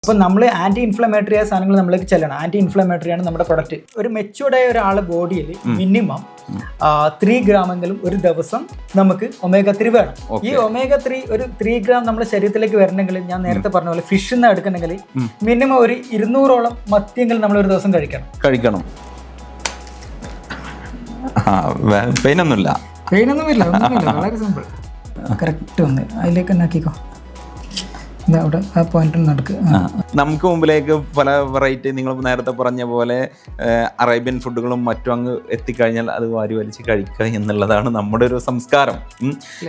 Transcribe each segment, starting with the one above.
അപ്പോൾ നമ്മൾ anti inflammatory ആയ സാധനങ്ങൾ നമ്മൾക്ക് ചെല്ലണം. ആൻറ്റി ഇൻഫ്ലമേറ്ററി ആണ് നമ്മുടെ പ്രൊഡക്റ്റ്. ഒരു മെച്യൂർഡായ ഒരാളുടെ ബോഡിയിൽ മിനിമം 3 ഗ്രാമെങ്കിലും ഒരു ദിവസം നമുക്ക് omega-3 വേണം. ഈ omega-3 ഒരു 3 ഗ്രാം നമ്മുടെ ശരീരത്തിലേക്ക് വരണമെങ്കിൽ ഞാൻ നേരത്തെ പറഞ്ഞ പോലെ ഫിഷിൽ നിന്ന് എടുക്കണമെങ്കിൽ മിനിമം ഒരു 200ഓളം മത്തിയെങ്കിലും നമ്മൾ ഒരു ദിവസം കഴിക്കണം. പെയിനൊന്നുമില്ല, വളരെ സിമ്പിൾ. കറക്റ്റ് ഒന്ന് അതിലേക്ക് തന്നെ ആക്കിക്കോ. അവിടെ ആ പോയിന്റ് നടക്കുക. നമുക്ക് മുമ്പിലേക്ക് പല വെറൈറ്റി നിങ്ങൾ നേരത്തെ പറഞ്ഞ പോലെ അറേബ്യൻ ഫുഡുകളും മറ്റും അങ്ങ് എത്തിക്കഴിഞ്ഞാൽ അത് വാരി വലിച്ച് കഴിക്കുക എന്നുള്ളതാണ് നമ്മുടെ ഒരു സംസ്കാരം.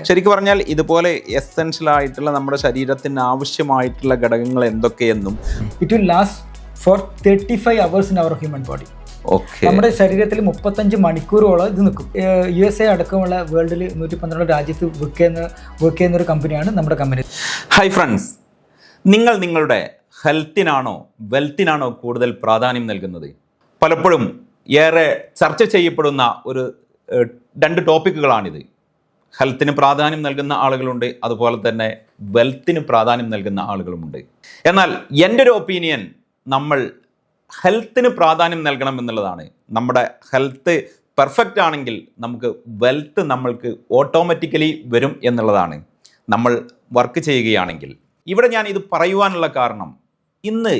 ശരിക്കും പറഞ്ഞാൽ ഇതുപോലെ എസെൻഷ്യൽ ആയിട്ടുള്ള നമ്മുടെ ശരീരത്തിന് ആവശ്യമായിട്ടുള്ള ഘടകങ്ങൾ എന്തൊക്കെയെന്നും it will last for 35 hours in our human body. നമ്മുടെ ശരീരത്തിൽ 35 മണിക്കൂറോളം ഇത് നിൽക്കും. USA അടക്കമുള്ള വേൾഡിൽ 112 രാജ്യത്ത് വർക്ക് ചെയ്യുന്ന ഒരു കമ്പനിയാണ് നമ്മുടെ കമ്പനി. ഹായ് ഫ്രണ്ട്സ്, നിങ്ങൾ നിങ്ങളുടെ ഹെൽത്തിനാണോ വെൽത്തിനാണോ കൂടുതൽ പ്രാധാന്യം നൽകുന്നത്? പലപ്പോഴും ഏറെ ചർച്ച ചെയ്യപ്പെടുന്ന ഒരു 2 ടോപ്പിക്കുകളാണിത്. ഹെൽത്തിന് പ്രാധാന്യം നൽകുന്ന ആളുകളുണ്ട്, അതുപോലെ തന്നെ വെൽത്തിന് പ്രാധാന്യം നൽകുന്ന ആളുകളുമുണ്ട്. എന്നാൽ എൻ്റെ ഒരു ഒപ്പീനിയൻ, നമ്മൾ ഹെൽത്തിന് പ്രാധാന്യം നൽകണം എന്നുള്ളതാണ്. നമ്മുടെ ഹെൽത്ത് പെർഫെക്റ്റ് ആണെങ്കിൽ നമുക്ക് വെൽത്ത് നമ്മൾക്ക് ഓട്ടോമാറ്റിക്കലി വരും എന്നുള്ളതാണ്, നമ്മൾ വർക്ക് ചെയ്യുകയാണെങ്കിൽ. ഇവിടെ ഞാൻ ഇത് പറയുവാനുള്ള കാരണം, ഇന്ന്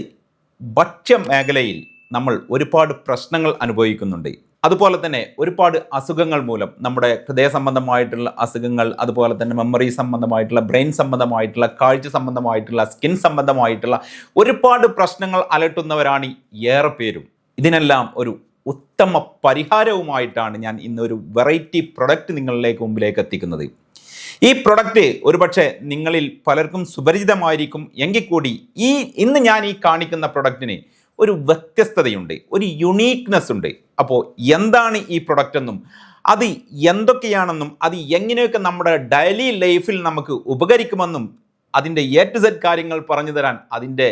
ഭക്ഷ്യ മേഖലയിൽ നമ്മൾ ഒരുപാട് പ്രശ്നങ്ങൾ അനുഭവിക്കുന്നുണ്ട്. അതുപോലെ തന്നെ ഒരുപാട് അസുഖങ്ങൾ മൂലം നമ്മുടെ ഹൃദയ സംബന്ധമായിട്ടുള്ള അസുഖങ്ങൾ, അതുപോലെ തന്നെ മെമ്മറി സംബന്ധമായിട്ടുള്ള, ബ്രെയിൻ സംബന്ധമായിട്ടുള്ള, കാഴ്ച സംബന്ധമായിട്ടുള്ള, സ്കിൻ സംബന്ധമായിട്ടുള്ള ഒരുപാട് പ്രശ്നങ്ങൾ അലട്ടുന്നവരാണ് ഏറെ പേരും. ഇതിനെല്ലാം ഒരു ഉത്തമ പരിഹാരവുമായിട്ടാണ് ഞാൻ ഇന്നൊരു വെറൈറ്റി പ്രൊഡക്റ്റ് നിങ്ങളിലേക്ക് മുമ്പിലേക്ക് എത്തിക്കുന്നത്. ഈ പ്രൊഡക്റ്റ് ഒരുപക്ഷെ നിങ്ങളിൽ പലർക്കും സുപരിചിതമായിരിക്കും എങ്കിൽ കൂടി ഇന്ന് ഞാൻ ഈ കാണിക്കുന്ന പ്രൊഡക്റ്റിന് ഒരു വ്യത്യസ്തതയുണ്ട്, ഒരു യുണീക്നെസ് ഉണ്ട്. അപ്പോൾ എന്താണ് ഈ പ്രൊഡക്റ്റ് എന്നും അത് എന്തൊക്കെയാണെന്നും അത് എങ്ങനെയൊക്കെ നമ്മുടെ ഡെയിലി ലൈഫിൽ നമുക്ക് ഉപകരിക്കുമെന്നും അതിൻ്റെ A to Z കാര്യങ്ങൾ പറഞ്ഞു തരാൻ അതിൻ്റെ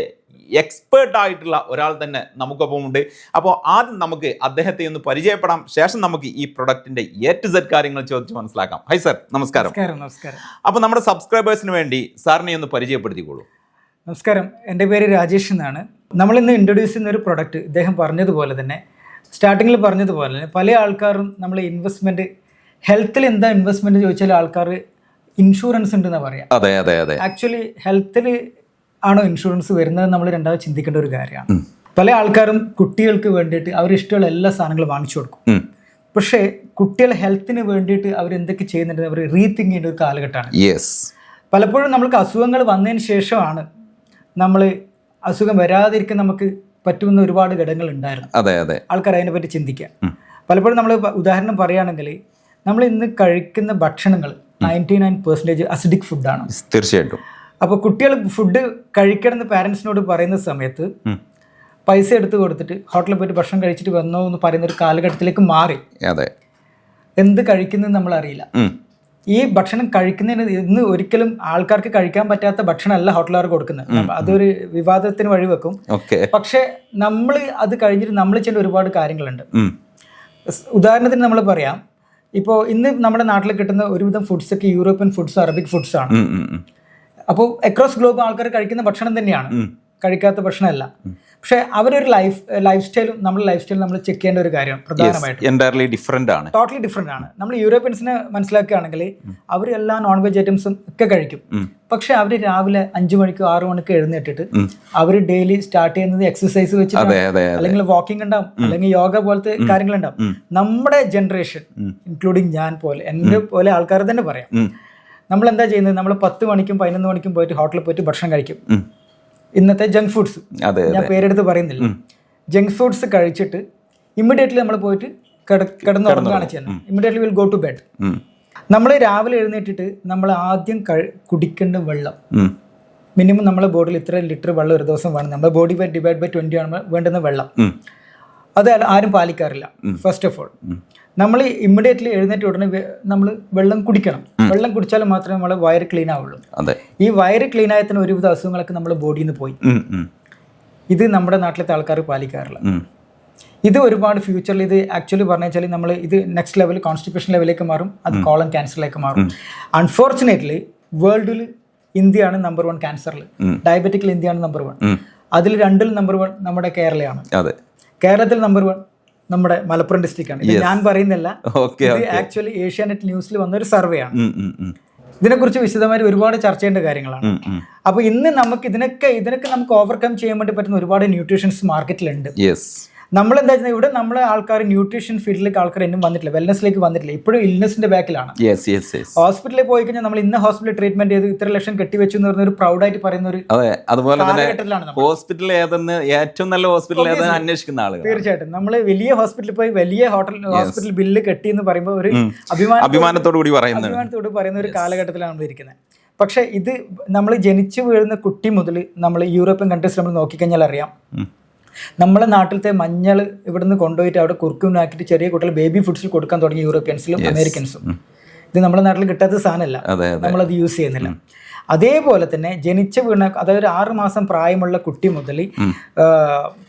എക്സ്പേർട്ടായിട്ടുള്ള ഒരാൾ തന്നെ നമുക്കൊപ്പം ഉണ്ട്. അപ്പോൾ ആദ്യം നമുക്ക് അദ്ദേഹത്തെ ഒന്ന് പരിചയപ്പെടാം, ശേഷം നമുക്ക് ഈ പ്രൊഡക്റ്റിൻ്റെ A to Z കാര്യങ്ങൾ ചോദിച്ച് മനസ്സിലാക്കാം. ഹൈ സർ, നമസ്കാരം. അപ്പോൾ നമ്മുടെ സബ്സ്ക്രൈബേഴ്സിന് വേണ്ടി സാറിനെ ഒന്ന് പരിചയപ്പെടുത്തിക്കോളൂ. നമസ്കാരം, എൻ്റെ പേര് രാജേഷ് എന്നാണ്. നമ്മളിന്ന് ഇൻട്രൊഡ്യൂസ് ചെയ്യുന്ന ഒരു പ്രൊഡക്റ്റ് ഇദ്ദേഹം പറഞ്ഞതുപോലെ തന്നെ, സ്റ്റാർട്ടിങ്ങിൽ പറഞ്ഞതുപോലെ തന്നെ, പല ആൾക്കാരും നമ്മൾ ഇൻവെസ്റ്റ്മെൻറ്റ്, ഹെൽത്തിൽ എന്താ ഇൻവെസ്റ്റ്മെൻറ്റ് ചോദിച്ചാൽ ആൾക്കാർ ഇൻഷുറൻസ് ഉണ്ടെന്ന് പറയാം. അതെ അതെ അതെ. ആക്ച്വലി ഹെൽത്തിൽ ആണോ ഇൻഷുറൻസ് വരുന്നത് നമ്മൾ രണ്ടാമത് ചിന്തിക്കേണ്ട ഒരു കാര്യമാണ്. പല ആൾക്കാരും കുട്ടികൾക്ക് വേണ്ടിയിട്ട് അവരിഷ്ടമുള്ള എല്ലാ സാധനങ്ങളും വാങ്ങിച്ചു കൊടുക്കും. പക്ഷേ കുട്ടികളുടെ ഹെൽത്തിന് വേണ്ടിയിട്ട് അവരെന്തൊക്കെ ചെയ്യുന്നുണ്ട് അവർ റീതിങ്ക് ചെയ്യേണ്ട ഒരു കാലഘട്ടമാണ്. പലപ്പോഴും നമ്മൾക്ക് അസുഖങ്ങൾ വന്നതിന് ശേഷമാണ് നമ്മൾ അസുഖം വരാതിരിക്കാൻ നമുക്ക് പറ്റുന്ന ഒരുപാട് ഘടകങ്ങൾ ഉണ്ടായിരുന്നു. ആൾക്കാർ അതിനെപ്പറ്റി ചിന്തിക്കുക. പലപ്പോഴും നമ്മൾ ഉദാഹരണം പറയുകയാണെങ്കിൽ, നമ്മൾ ഇന്ന് കഴിക്കുന്ന ഭക്ഷണങ്ങൾ 99% അസിഡിക് ഫുഡാണ്. തീർച്ചയായിട്ടും. അപ്പോൾ കുട്ടികൾ ഫുഡ് കഴിക്കണമെന്ന് പാരൻസിനോട് പറയുന്ന സമയത്ത് പൈസ എടുത്ത് കൊടുത്തിട്ട് ഹോട്ടലിൽ പോയിട്ട് ഭക്ഷണം കഴിച്ചിട്ട് വന്നോ എന്ന് പറയുന്ന ഒരു കാലഘട്ടത്തിലേക്ക് മാറി. എന്ത് കഴിക്കുന്നത് നമ്മൾ അറിയില്ല. ഈ ഭക്ഷണം കഴിക്കുന്നതിന് ഇന്ന് ഒരിക്കലും ആൾക്കാർക്ക് കഴിക്കാൻ പറ്റാത്ത ഭക്ഷണമല്ല ഹോട്ടലുകാർ കൊടുക്കുന്നത്. അതൊരു വിവാദത്തിന് വഴിവെക്കും. പക്ഷെ നമ്മൾ അത് കഴിഞ്ഞിട്ട് നമ്മൾ ചെയ്യേണ്ട ഒരുപാട് കാര്യങ്ങളുണ്ട്. ഉദാഹരണത്തിന് നമ്മൾ പറയാം, ഇപ്പോൾ ഇന്ന് നമ്മുടെ നാട്ടിൽ കിട്ടുന്ന ഒരുവിധം ഫുഡ്സ് ഒക്കെ യൂറോപ്യൻ ഫുഡ്സ്, അറബിക് ഫുഡ്സ് ആണ്. അപ്പോൾ അക്രോസ് ഗ്ലോബ് ആൾക്കാർ കഴിക്കുന്ന ഭക്ഷണം തന്നെയാണ്, കഴിക്കാത്ത ഭക്ഷണമല്ല. പക്ഷെ അവരൊരു ലൈഫ് സ്റ്റൈലും നമ്മുടെ ലൈഫ് സ്റ്റൈലും നമ്മൾ ചെക്ക് ചെയ്യേണ്ട ഒരു കാര്യമാണ് പ്രധാനമായിട്ടും. ടോട്ടലി ഡിഫറെന്റ് ആണ്. നമ്മൾ യൂറോപ്യൻസിനെ മനസ്സിലാക്കുകയാണെങ്കിൽ അവർ എല്ലാ നോൺ വെജ് ഐറ്റംസും ഒക്കെ കഴിക്കും. പക്ഷെ അവർ രാവിലെ 5 മണിക്കോ 6 മണിക്കോ എഴുന്നേറ്റിട്ട് അവർ ഡെയിലി സ്റ്റാർട്ട് ചെയ്യുന്നത് എക്സസൈസ് വെച്ചിട്ട്, അല്ലെങ്കിൽ വാക്കിംഗ് ഉണ്ടാവും, അല്ലെങ്കിൽ യോഗ പോലത്തെ കാര്യങ്ങളുണ്ടാവും. നമ്മുടെ ജനറേഷൻ ഇൻക്ലൂഡിങ് ഞാൻ പോലെ, എന്നെ പോലെ ആൾക്കാർ തന്നെ പറയാം, നമ്മൾ എന്താ ചെയ്യുന്നത്? നമ്മൾ 10 മണിക്കും 11 മണിക്കും പോയിട്ട് ഹോട്ടലിൽ പോയിട്ട് ഭക്ഷണം കഴിക്കും. ഇന്നത്തെ ജങ്ക് ഫുഡ്സ്, ഞാൻ പേരെടുത്ത് പറയുന്നില്ല, ജങ്ക് ഫുഡ്സ് കഴിച്ചിട്ട് ഇമ്മീഡിയറ്റ്ലി നമ്മൾ പോയിട്ട് കിടന്നുറങ്ങുകയാണ് ചെയ്യുന്നത്. Immediately will go to bed. നമ്മൾ രാവിലെ എഴുന്നേറ്റിട്ട് നമ്മൾ ആദ്യം കുടിക്കേണ്ട വെള്ളം, മിനിമം നമ്മുടെ ബോഡിയിൽ ഇത്ര ലിറ്റർ വെള്ളം ഒരു ദിവസം വേണം. നമ്മുടെ ബോഡി വെയ്റ്റ് ഡിവൈഡ് ബൈ 20 ആണ് വേണ്ടുന്ന വെള്ളം. അത് ആരും പാലിക്കാറില്ല. ഫസ്റ്റ് ഓഫ് ഓൾ നമ്മൾ ഇമ്മീഡിയറ്റ്ലി എഴുന്നേറ്റ് ഉടനെ നമ്മൾ വെള്ളം കുടിക്കണം. വെള്ളം കുടിച്ചാൽ മാത്രമേ നമ്മളെ വയറ് ക്ലീൻ ആവുള്ളൂ. ഈ വയറ് ക്ലീൻ ആയ തന്നെ ഒരുവിധ അസുഖങ്ങളൊക്കെ നമ്മുടെ ബോഡിയിൽ നിന്ന് പോയി. ഇത് നമ്മുടെ നാട്ടിലത്തെ ആൾക്കാർ പാലിക്കാറില്ല. ഇത് ഒരുപാട് ഫ്യൂച്ചറിൽ ഇത് ആക്ച്വലി പറഞ്ഞു വെച്ചാൽ നമ്മൾ ഇത് നെക്സ്റ്റ് ലെവൽ കോൺസ്റ്റിപ്പേഷൻ ലെവലിലേക്ക് മാറും. അത് കോളൻ ക്യാൻസറിലേക്ക് മാറും. അൺഫോർച്ചുനേറ്റ്ലി വേൾഡിൽ ഇന്ത്യയാണ് നമ്പർ 1 ക്യാൻസറിൽ. ഡയബറ്റിക്കിൽ ഇന്ത്യയാണ് നമ്പർ 1. അതിൽ 2ൽ നമ്പർ 1 നമ്മുടെ കേരളയാണ്. അതെ, കേരളത്തിൽ നമ്പർ 1 നമ്മുടെ മലപ്പുറം ഡിസ്ട്രിക്റ്റാണ്. ഇത് ഞാൻ പറയുന്നില്ല, ഇത് ആക്ച്വലി ഏഷ്യാനെറ്റ് ന്യൂസിൽ വന്ന ഒരു സർവേ ആണ്. ഇതിനെക്കുറിച്ച് വിശദമായി ഒരുപാട് ചർച്ച ചെയ്യേണ്ട കാര്യങ്ങളാണ്. അപ്പോൾ ഇന്ന് നമുക്ക് ഇതിനൊക്കെ നമുക്ക് ഓവർകം ചെയ്യാൻ വേണ്ടി പറ്റുന്ന ഒരുപാട് ന്യൂട്രീഷൻസ് മാർക്കറ്റിലുണ്ട്. നമ്മൾ എന്താ വെച്ചാൽ ഇവിടെ നമ്മളെ ആൾക്കാർ ന്യൂട്രീഷൻ ഫീൽഡിലേക്ക് ആൾക്കാർ എന്നും വന്നിട്ടില്ല, വെൽനെസ്സിലേക്ക് വന്നിട്ടില്ല, ഇപ്പോഴും ഇൽനെസിന്റെ ബാക്കിലാണ്. ഹോസ്പിറ്റലിൽ പോയി കഴിഞ്ഞാൽ നമ്മൾ ഇന്ന ഹോസ്പിറ്റലിൽ ട്രീറ്റ്മെന്റ് ചെയ്ത് ഇത്ര ലക്ഷം കെട്ടിവെച്ചു എന്ന് പറഞ്ഞ ഒരു പ്രൗഡായിട്ട് പറയുന്ന ഒരു കാലഘട്ടത്തിലാണ്. ഹോസ്പിറ്റൽ ഏറ്റവും നല്ല ഹോസ്പിറ്റൽ അന്വേഷിക്കുന്ന ആളുകൾ തീർച്ചയായിട്ടും നമ്മൾ വലിയ ഹോസ്പിറ്റലിൽ പോയി വലിയ ഹോസ്പിറ്റൽ ബില്ല് കെട്ടി എന്ന് പറയുമ്പോൾ ഒരു അഭിമാനത്തോടു പറയുന്ന ഒരു കാലഘട്ടത്തിലാണ് നമ്മൾ ഇരിക്കുന്നത്. പക്ഷെ ഇത് നമ്മൾ ജനിച്ചു വീഴുന്ന കുട്ടി മുതൽ നമ്മൾ യൂറോപ്യൻ കൺട്രീസ് നമ്മൾ നോക്കിക്കഴിഞ്ഞാൽ അറിയാം, നമ്മളെ നാട്ടിലത്തെ മഞ്ഞൾ ഇവിടുന്ന് കൊണ്ടുപോയിട്ട് അവിടെ കുറുക്കുനാക്കിയിട്ട് ചെറിയ കുട്ടികൾ ബേബി ഫുഡ്സിൽ കൊടുക്കാൻ തുടങ്ങി യൂറോപ്യൻസിലും അമേരിക്കൻസും. ഇത് നമ്മുടെ നാട്ടിൽ കിട്ടാത്ത സാധനമല്ല, നമ്മളത് യൂസ് ചെയ്യുന്നില്ല. അതേപോലെ തന്നെ ജനിച്ചു വീണ, അതായത് 6 മാസം പ്രായമുള്ള കുട്ടി മുതൽ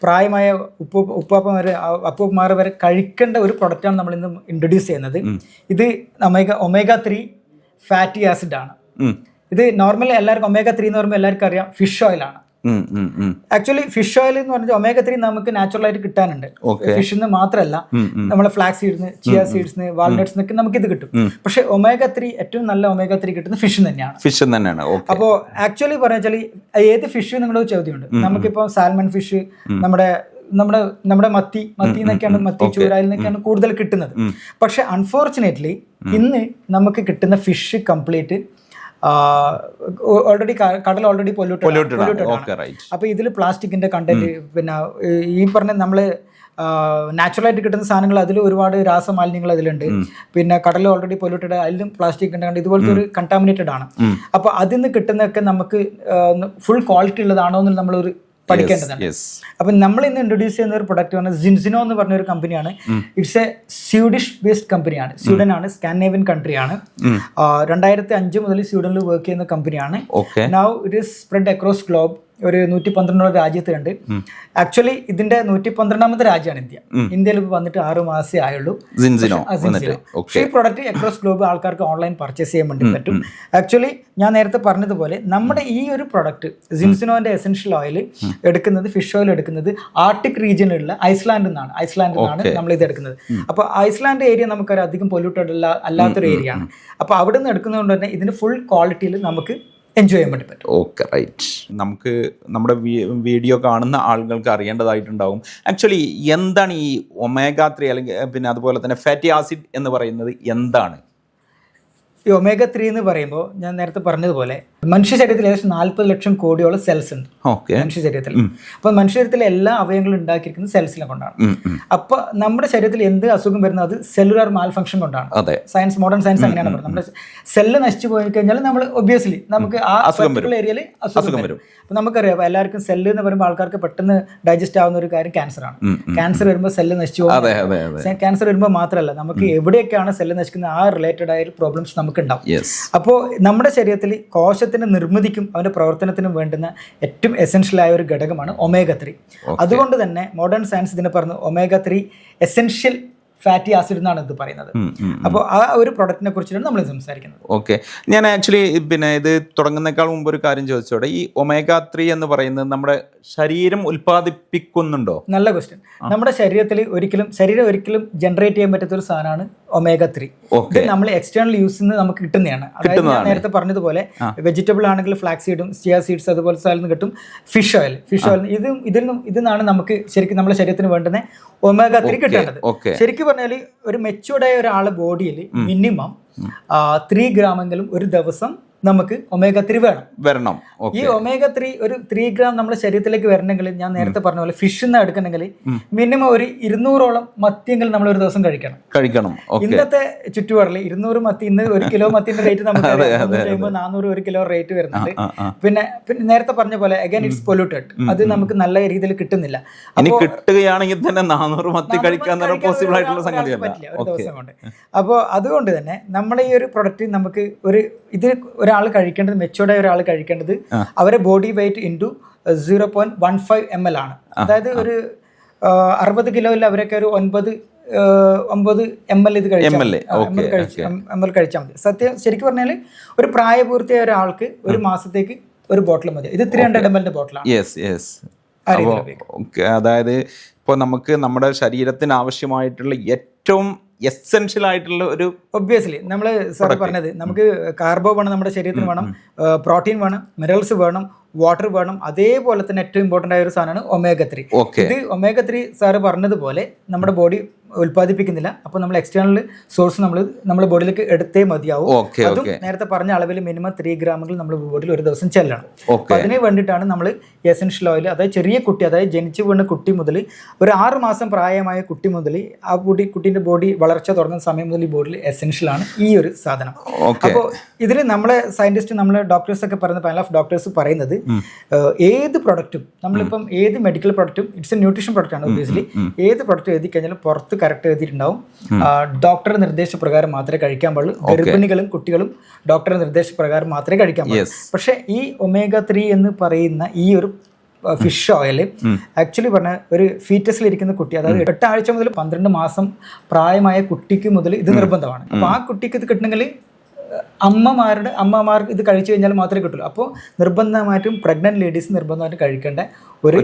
പ്രായമായ ഉപ്പമാർ വരെ കഴിക്കേണ്ട ഒരു പ്രൊഡക്റ്റാണ് നമ്മൾ ഇന്ന് ഇൻട്രൊഡ്യൂസ് ചെയ്യുന്നത്. ഇത് ഒമേഗ 3 ഫാറ്റി ആസിഡ് ആണ്. ഇത് നോർമലി എല്ലാവർക്കും ഒമേഗ 3 എന്ന് പറയുമ്പോൾ എല്ലാവർക്കും അറിയാം ഫിഷ് ഓയിലാണ്. ആക്ച്വലി ഫിഷ് ഓയിൽ എന്ന് പറഞ്ഞാൽ ഒമേഗ 3 നമുക്ക് നാച്ചുറൽ ആയിട്ട് കിട്ടാനുണ്ട്. ഫിഷിൽ നിന്ന് മാത്രമല്ല, നമ്മളെ flax seeds, chia seeds, walnuts എന്നൊക്കെ നമുക്ക് ഇത് കിട്ടും. പക്ഷെ ഒമേഗ 3 ഏറ്റവും നല്ല ഒമേഗ 3 കിട്ടുന്നത് ഫിഷിൽ തന്നെയാണ്. അപ്പോൾ ആക്ച്വലി പറഞ്ഞാൽ ഏത് ഫിഷ് നിങ്ങളുടെ ചോദ്യമുണ്ട്. നമുക്കിപ്പോൾ സാൽമൺ ഫിഷ്, നമ്മുടെ മത്തി എന്നൊക്കെയാണ്, മത്തി ചൂരായിൽ നിന്നൊക്കെയാണ് കൂടുതൽ കിട്ടുന്നത്. പക്ഷെ അൺഫോർച്ചുനേറ്റ്ലി ഇന്ന് നമുക്ക് കിട്ടുന്ന ഫിഷ് കംപ്ലീറ്റ് കടൽ ഓൾറെഡി പൊല്യൂട്ടഡ് ആണ്. അപ്പൊ ഇതിൽ പ്ലാസ്റ്റിക്കിന്റെ കണ്ടന്റ്, പിന്നെ ഈ പറഞ്ഞ നമ്മള് നാച്ചുറലായിട്ട് കിട്ടുന്ന സാധനങ്ങൾ അതിൽ ഒരുപാട് രാസമാലിന്യങ്ങൾ അതിലുണ്ട്. പിന്നെ കടൽ ഓൾറെഡി പൊല്യൂട്ടഡ്, അതിലും പ്ലാസ്റ്റിക് കണ്ടന്റ് ഇതുപോലത്തെ ഒരു കണ്ടാമിനേറ്റഡ് ആണ്. അപ്പൊ അതിൽ നിന്ന് കിട്ടുന്നതൊക്കെ നമുക്ക് ഫുൾ ക്വാളിറ്റി ഉള്ളതാണോ എന്ന് നമ്മളൊരു പഠിക്കേണ്ടതാണ്. അപ്പൊ നമ്മൾ ഇന്ന് ഇൻട്രൊഡ്യൂസ് ചെയ്യുന്ന ഒരു പ്രൊഡക്റ്റ് ആണ് സിൻസിനോ എന്ന് പറഞ്ഞ ഒരു കമ്പനിയാണ്. ഇറ്റ്സ് എ സ്വീഡിഷ് ബേസ്ഡ് കമ്പനിയാണ്. സ്വീഡൻ ആണ്, സ്കാൻഡിനേവിയൻ കൺട്രിയാണ്. 2005 മുതൽ സ്വീഡനിൽ വർക്ക് ചെയ്യുന്ന കമ്പനിയാണ്. Now it is spread across globe. ഒരു 112 രാജ്യത്തുണ്ട്. ആക്ച്വലി ഇതിന്റെ 112ാമത്തെ രാജ്യമാണ് ഇന്ത്യ. ഇന്ത്യയിൽ വന്നിട്ട് 6 മാസേ ആയുള്ളൂ. ഈ പ്രൊഡക്റ്റ് അക്രോസ് ഗ്ലോബ് ആൾക്കാർക്ക് ഓൺലൈൻ പർച്ചേസ് ചെയ്യാൻ വേണ്ടി പറ്റും. ആക്ച്വലി ഞാൻ നേരത്തെ പറഞ്ഞതുപോലെ നമ്മുടെ ഈ ഒരു പ്രൊഡക്റ്റ് സിൻസിനോന്റെ എസെൻഷ്യൽ ഓയിൽ എടുക്കുന്നത്, ഫിഷ് ഓയിൽ എടുക്കുന്നത് ആർട്ടിക് റീജിയനിലുള്ള ഐസ്ലാൻഡിൽ നിന്നാണ് നമ്മൾ ഇത് എടുക്കുന്നത്. അപ്പോൾ ഐസ്ലാൻഡ് ഏരിയ നമുക്കൊരു അധികം പൊല്യൂട്ടഡ് അല്ലാത്തൊരു ഏരിയ ആണ്. അപ്പോൾ അവിടെ നിന്ന് എടുക്കുന്നതുകൊണ്ട് തന്നെ ഇതിന്റെ ഫുൾ ക്വാളിറ്റിയിൽ നമുക്ക് എൻജോയ് ചെയ്യാൻ വേണ്ടി പറ്റും. Okay, right. നമുക്ക് നമ്മുടെ വീഡിയോ കാണുന്ന ആളുകൾക്ക് അറിയേണ്ടതായിട്ടുണ്ടാവും, ആക്ച്വലി എന്താണ് ഈ ഒമേഗ 3 അല്ലെങ്കിൽ പിന്നെ അതുപോലെ തന്നെ ഫാറ്റി ആസിഡ് എന്ന് പറയുന്നത് എന്താണ്? ഈ ഒമേഗ 3 എന്ന് പറയുമ്പോൾ ഞാൻ നേരത്തെ പറഞ്ഞതുപോലെ മനുഷ്യ ശരീരത്തിൽ ഏകദേശം 40 ലക്ഷം കോടിയോളം സെൽസ് ഉണ്ട് മനുഷ്യ ശരീരത്തിൽ. അപ്പൊ മനുഷ്യ ശരീരത്തിലെ എല്ലാ അവയവങ്ങളും ഉണ്ടാക്കിയിരിക്കുന്നത് സെൽസിനെ കൊണ്ടാണ്. അപ്പൊ നമ്മുടെ ശരീരത്തിൽ എന്ത് അസുഖം വരുന്നത് അത് സെല്ലുലാർ മാൽ ഫംഗ്ഷൻ കൊണ്ടാണ്. മോഡേൺ സയൻസ് അങ്ങനെയാണ് പറയുന്നത്. നമ്മുടെ സെല്ല് നശിച്ചു പോയി കഴിഞ്ഞാൽ നമ്മൾ ഒബ്വിയസ്ലി നമുക്ക് ആ പർട്ടിക്കുലർ ഏരിയയിൽ അസുഖം വരും. അപ്പൊ നമുക്കറിയാം എല്ലാവർക്കും സെല്ല് എന്ന് പറയുമ്പോൾ ആൾക്കാർക്ക് പെട്ടെന്ന് ഡൈജസ്റ്റ് ആവുന്ന ഒരു കാര്യം ക്യാൻസർ ആണ്. ക്യാൻസർ വരുമ്പോൾ സെല്ല് നശിച്ചു പോകും. ക്യാൻസർ വരുമ്പോൾ മാത്രമല്ല, നമുക്ക് എവിടെയൊക്കെയാണ് സെല്ല് നശിക്കുന്നത് ആ റിലേറ്റഡ് ആയ പ്രോബ്ലംസ് നമുക്ക് ഉണ്ടാവും. അപ്പോൾ നമ്മുടെ ശരീരത്തിൽ കോശത്തിന്റെ നിർമ്മിതിക്കും അവന്റെ പ്രവർത്തനത്തിനും വേണ്ടുന്ന ഏറ്റവും എസെൻഷ്യൽ ആയ ഒരു ഘടകമാണ് ഒമേഗ 3. അതുകൊണ്ട് തന്നെ മോഡേൺ സയൻസ് ഇതിനെ പറഞ്ഞു ഒമേഗ 3 എസെൻഷ്യൽ ഫാറ്റി ആസിഡ് എന്നാണ് ഇത് പറയുന്നത്. അപ്പോൾ ആ ഒരു പ്രൊഡക്റ്റിനെ കുറിച്ചാണ് നമ്മൾ സംസാരിക്കുന്നത്. ഓക്കെ, ഞാൻ ആക്ച്വലി പിന്നെ ഇത് തുടങ്ങുന്നേക്കാൾ മുമ്പ് ഒരു കാര്യം ചോദിച്ചോടെ, ഈ ഒമേഗ 3 എന്ന് പറയുന്നത് നമ്മുടെ ശരീരം ഉൽപ്പാദിപ്പിക്കുന്നുണ്ടോ? നല്ല ക്വസ്റ്റ്യൻ. നമ്മുടെ ശരീരം ഒരിക്കലും ജനറേറ്റ് ചെയ്യാൻ പറ്റാത്ത ഒരു സാധനമാണ് ഒമേഗ 3. ഇത് നമ്മൾ എക്സ്റ്റേണൽ യൂസിൽ നിന്ന് നമുക്ക് കിട്ടുന്നതാണ്. അതായത് ഞാൻ നേരത്തെ പറഞ്ഞതുപോലെ വെജിറ്റബിൾ ആണെങ്കിൽ ഫ്ലാക്സ് സീഡും ചിയ സീഡ്സ് അതുപോലെ സ്ഥലത്ത് നിന്ന് കിട്ടും. ഫിഷ് ഓയിൽ ഇതിന്നാണ് നമുക്ക് ശരിക്കും നമ്മുടെ ശരീരത്തിന് വേണ്ടുന്ന ഒമേഗ 3 കിട്ടേണ്ടത്. ശരിക്കും പറഞ്ഞാൽ ഒരു മെച്യൂർഡായ ഒരാളുടെ ബോഡിയിൽ മിനിമം 3 ഗ്രാമെങ്കിലും ഒരു ദിവസം നമുക്ക് ഒമേഗ 3 വേണം. ഈ ഒമേഗ 3 ഒരു 3 ഗ്രാം നമ്മുടെ ശരീരത്തിലേക്ക് വരണമെങ്കിൽ ഞാൻ നേരത്തെ പറഞ്ഞ പോലെ ഫിഷ് നിന്ന് എടുക്കണമെങ്കിൽ മിനിമം ഒരു 200ഓളം മത്തിയെങ്കിലും നമ്മൾ ഒരു ദിവസം കഴിക്കണം. ഇന്നത്തെ ചുറ്റുപാടിൽ 200 മത്തി, ഇന്ന് 1 കിലോ മത്തിന്റെ റേറ്റ് നമുക്ക് 400 1 കിലോ റേറ്റ് വരുന്നുണ്ട്. പിന്നെ നേരത്തെ പറഞ്ഞ പോലെ അഗൈൻ ഇറ്റ്സ് പൊല്യൂട്ടഡ്. അത് നമുക്ക് നല്ല രീതിയിൽ കിട്ടുന്നില്ല. കിട്ടുകയാണെങ്കിൽ തന്നെ 400 മത്തി കഴിക്കാൻ പോസിബിൾ ആയിട്ടുള്ള സംഗതിയല്ല ഒരു ദിവസം കൊണ്ട്. അപ്പോൾ അതുകൊണ്ട് തന്നെ നമ്മളെ ഈ ഒരു പ്രൊഡക്റ്റ് നമുക്ക് ഒരാൾ കഴിക്കേണ്ടത്, മെച്ചൂർഡായ ഒരാൾ കഴിക്കേണ്ടത് അവരെ ബോഡി വെയിറ്റ് ഇൻറ്റു 0.15 ml ആണ്. അതായത് ഒരു 60 കിലോയിൽ അവരൊക്കെ ഒരു 9 ml ഇത് കഴിച്ചാൽ മതി. ശരിക്കും പറഞ്ഞാൽ ഒരു പ്രായപൂർത്തിയായ ഒരാൾക്ക് ഒരു മാസത്തേക്ക് ഒരു ബോട്ടിൽ മതി. ഇത് 300 ml ബോട്ടിലാണ്. അതായത് ഇപ്പോൾ നമുക്ക് നമ്മുടെ ശരീരത്തിന് ആവശ്യമായിട്ടുള്ള ഏറ്റവും എസെൻഷ്യൽ ആയിട്ടുള്ള ഒരു ഒബ്വിയസ്ലി നമ്മൾ സാർ പറഞ്ഞത് നമുക്ക് കാർബോ വേണം, നമ്മുടെ ശരീരത്തിന് വേണം, പ്രോട്ടീൻ വേണം, മിനറൽസ് വേണം, വാട്ടർ വേണം, അതേപോലെ തന്നെ ഏറ്റവും ഇമ്പോർട്ടൻ്റ് ആയ ഒരു സാധനമാണ് ഒമേഗ 3. ഇത് ഒമേഗ 3 സാറ് പറഞ്ഞതുപോലെ നമ്മുടെ ബോഡി ഉൽപ്പാദിപ്പിക്കുന്നില്ല. അപ്പോൾ നമ്മൾ എക്സ്റ്റേണൽ സോഴ്സ് നമ്മുടെ ബോഡിയിലേക്ക് എടുത്തേ മതിയാവും. അതും നേരത്തെ പറഞ്ഞ അളവിൽ മിനിമം 3 ഗ്രാമുകൾ നമ്മുടെ ബോഡിയിൽ ഒരു ദിവസം ചെല്ലണം. അപ്പോൾ അതിന് വേണ്ടിയിട്ടാണ് നമ്മൾ എസെൻഷ്യൽ ഓയിൽ, അതായത് ചെറിയ കുട്ടി, അതായത് ജനിച്ചു വീണ കുട്ടി മുതൽ ഒരു 6 മാസം പ്രായമായ കുട്ടി മുതൽ ആ കുട്ടീൻ്റെ ബോഡി വളർച്ച തുടങ്ങുന്ന സമയം മുതൽ ഈ ബോഡിയിൽ എസെൻഷ്യൽ ആണ് ഈ ഒരു സാധനം. അപ്പോൾ ഇതിൽ നമ്മളെ സയന്റിസ്റ്റ്, നമ്മളെ ഡോക്ടേഴ്സ് ഒക്കെ പറയുന്ന പാനൽ ഓഫ് ഡോക്ടേഴ്സ് പറയുന്നത് ഏത് പ്രൊഡക്റ്റും, നമ്മളിപ്പം ഏത് മെഡിക്കൽ പ്രൊഡക്റ്റും, ഇറ്റ്സ് എ ന്യൂട്രീഷൻ പ്രൊഡക്റ്റ് ആണ് ഒബ്വിയസ്ലി, ഏത് പ്രൊഡക്റ്റ് എഴുതി കഴിഞ്ഞാലും പുറത്ത് കറക്റ്റ് എഴുതിയിട്ടുണ്ടാവും ഡോക്ടറുടെ നിർദ്ദേശപ്രകാരം മാത്രമേ കഴിക്കാൻ പാടുള്ളൂ. ഗർഭിണികളും കുട്ടികളും ഡോക്ടറുടെ നിർദ്ദേശപ്രകാരം മാത്രമേ കഴിക്കാൻ പാടുള്ളൂ. പക്ഷേ ഈ ഒമേഗ 3 എന്ന് പറയുന്ന ഈ ഒരു ഫിഷ് ഓയിൽ ആക്ച്വലി പറഞ്ഞ ഒരു ഫീറ്റസിൽ ഇരിക്കുന്ന കുട്ടി, അതായത് 8 ആഴ്ച മുതൽ 12 മാസം പ്രായമായ കുട്ടിക്ക് മുതൽ ഇത് നിർബന്ധമാണ്. അപ്പോൾ ആ കുട്ടിക്ക് ഇത് കിട്ടണമെങ്കിൽ അമ്മമാർക്ക് ഇത് കഴിച്ചു കഴിഞ്ഞാൽ മാത്രമേ കിട്ടുള്ളൂ. അപ്പോൾ നിർബന്ധമായിട്ടും പ്രഗ്നന്റ് ലേഡീസ് നിർബന്ധമായിട്ടും കഴിക്കേണ്ട ഒരു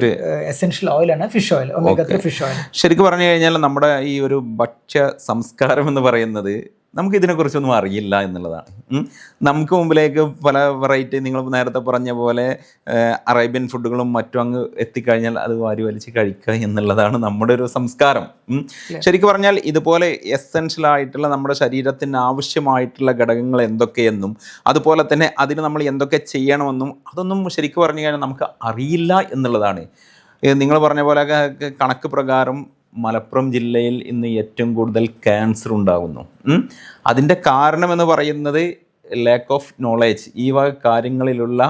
എസെൻഷ്യൽ ഓയിലാണ് fish oil, omega 3 fish oil. ശരിക്കും പറഞ്ഞു കഴിഞ്ഞാൽ നമ്മുടെ ഈ ഒരു ഭക്ഷ്യ സംസ്കാരം എന്ന് പറയുന്നത് നമുക്ക് ഇതിനെക്കുറിച്ചൊന്നും അറിയില്ല എന്നുള്ളതാണ്. നമുക്ക് മുമ്പിലേക്ക് പല വെറൈറ്റി, നിങ്ങൾ നേരത്തെ പറഞ്ഞ പോലെ അറേബ്യൻ ഫുഡുകളും മറ്റും അങ്ങ് എത്തിക്കഴിഞ്ഞാൽ അത് വാരി വലിച്ച് കഴിക്കുക എന്നുള്ളതാണ് നമ്മുടെ ഒരു സംസ്കാരം. ശരിക്കും പറഞ്ഞാൽ ഇതുപോലെ എസെൻഷ്യൽ ആയിട്ടുള്ള നമ്മുടെ ശരീരത്തിന് ആവശ്യമായിട്ടുള്ള ഘടകങ്ങൾ എന്തൊക്കെയെന്നും അതുപോലെ തന്നെ അതിന് നമ്മൾ എന്തൊക്കെ ചെയ്യണമെന്നും അതൊന്നും ശരിക്കും പറഞ്ഞു കഴിഞ്ഞാൽ നമുക്ക് അറിയില്ല എന്നുള്ളതാണ്. നിങ്ങൾ പറഞ്ഞ പോലെ കണക്ക് പ്രകാരം മലപ്പുറം ജില്ലയിൽ ഇന്ന് ഏറ്റവും കൂടുതൽ ക്യാൻസർ ഉണ്ടാകുന്നു. അതിൻ്റെ കാരണമെന്ന് പറയുന്നത് ലാക്ക് ഓഫ് നോളേജ്, ഈ വക കാര്യങ്ങളിലുള്ള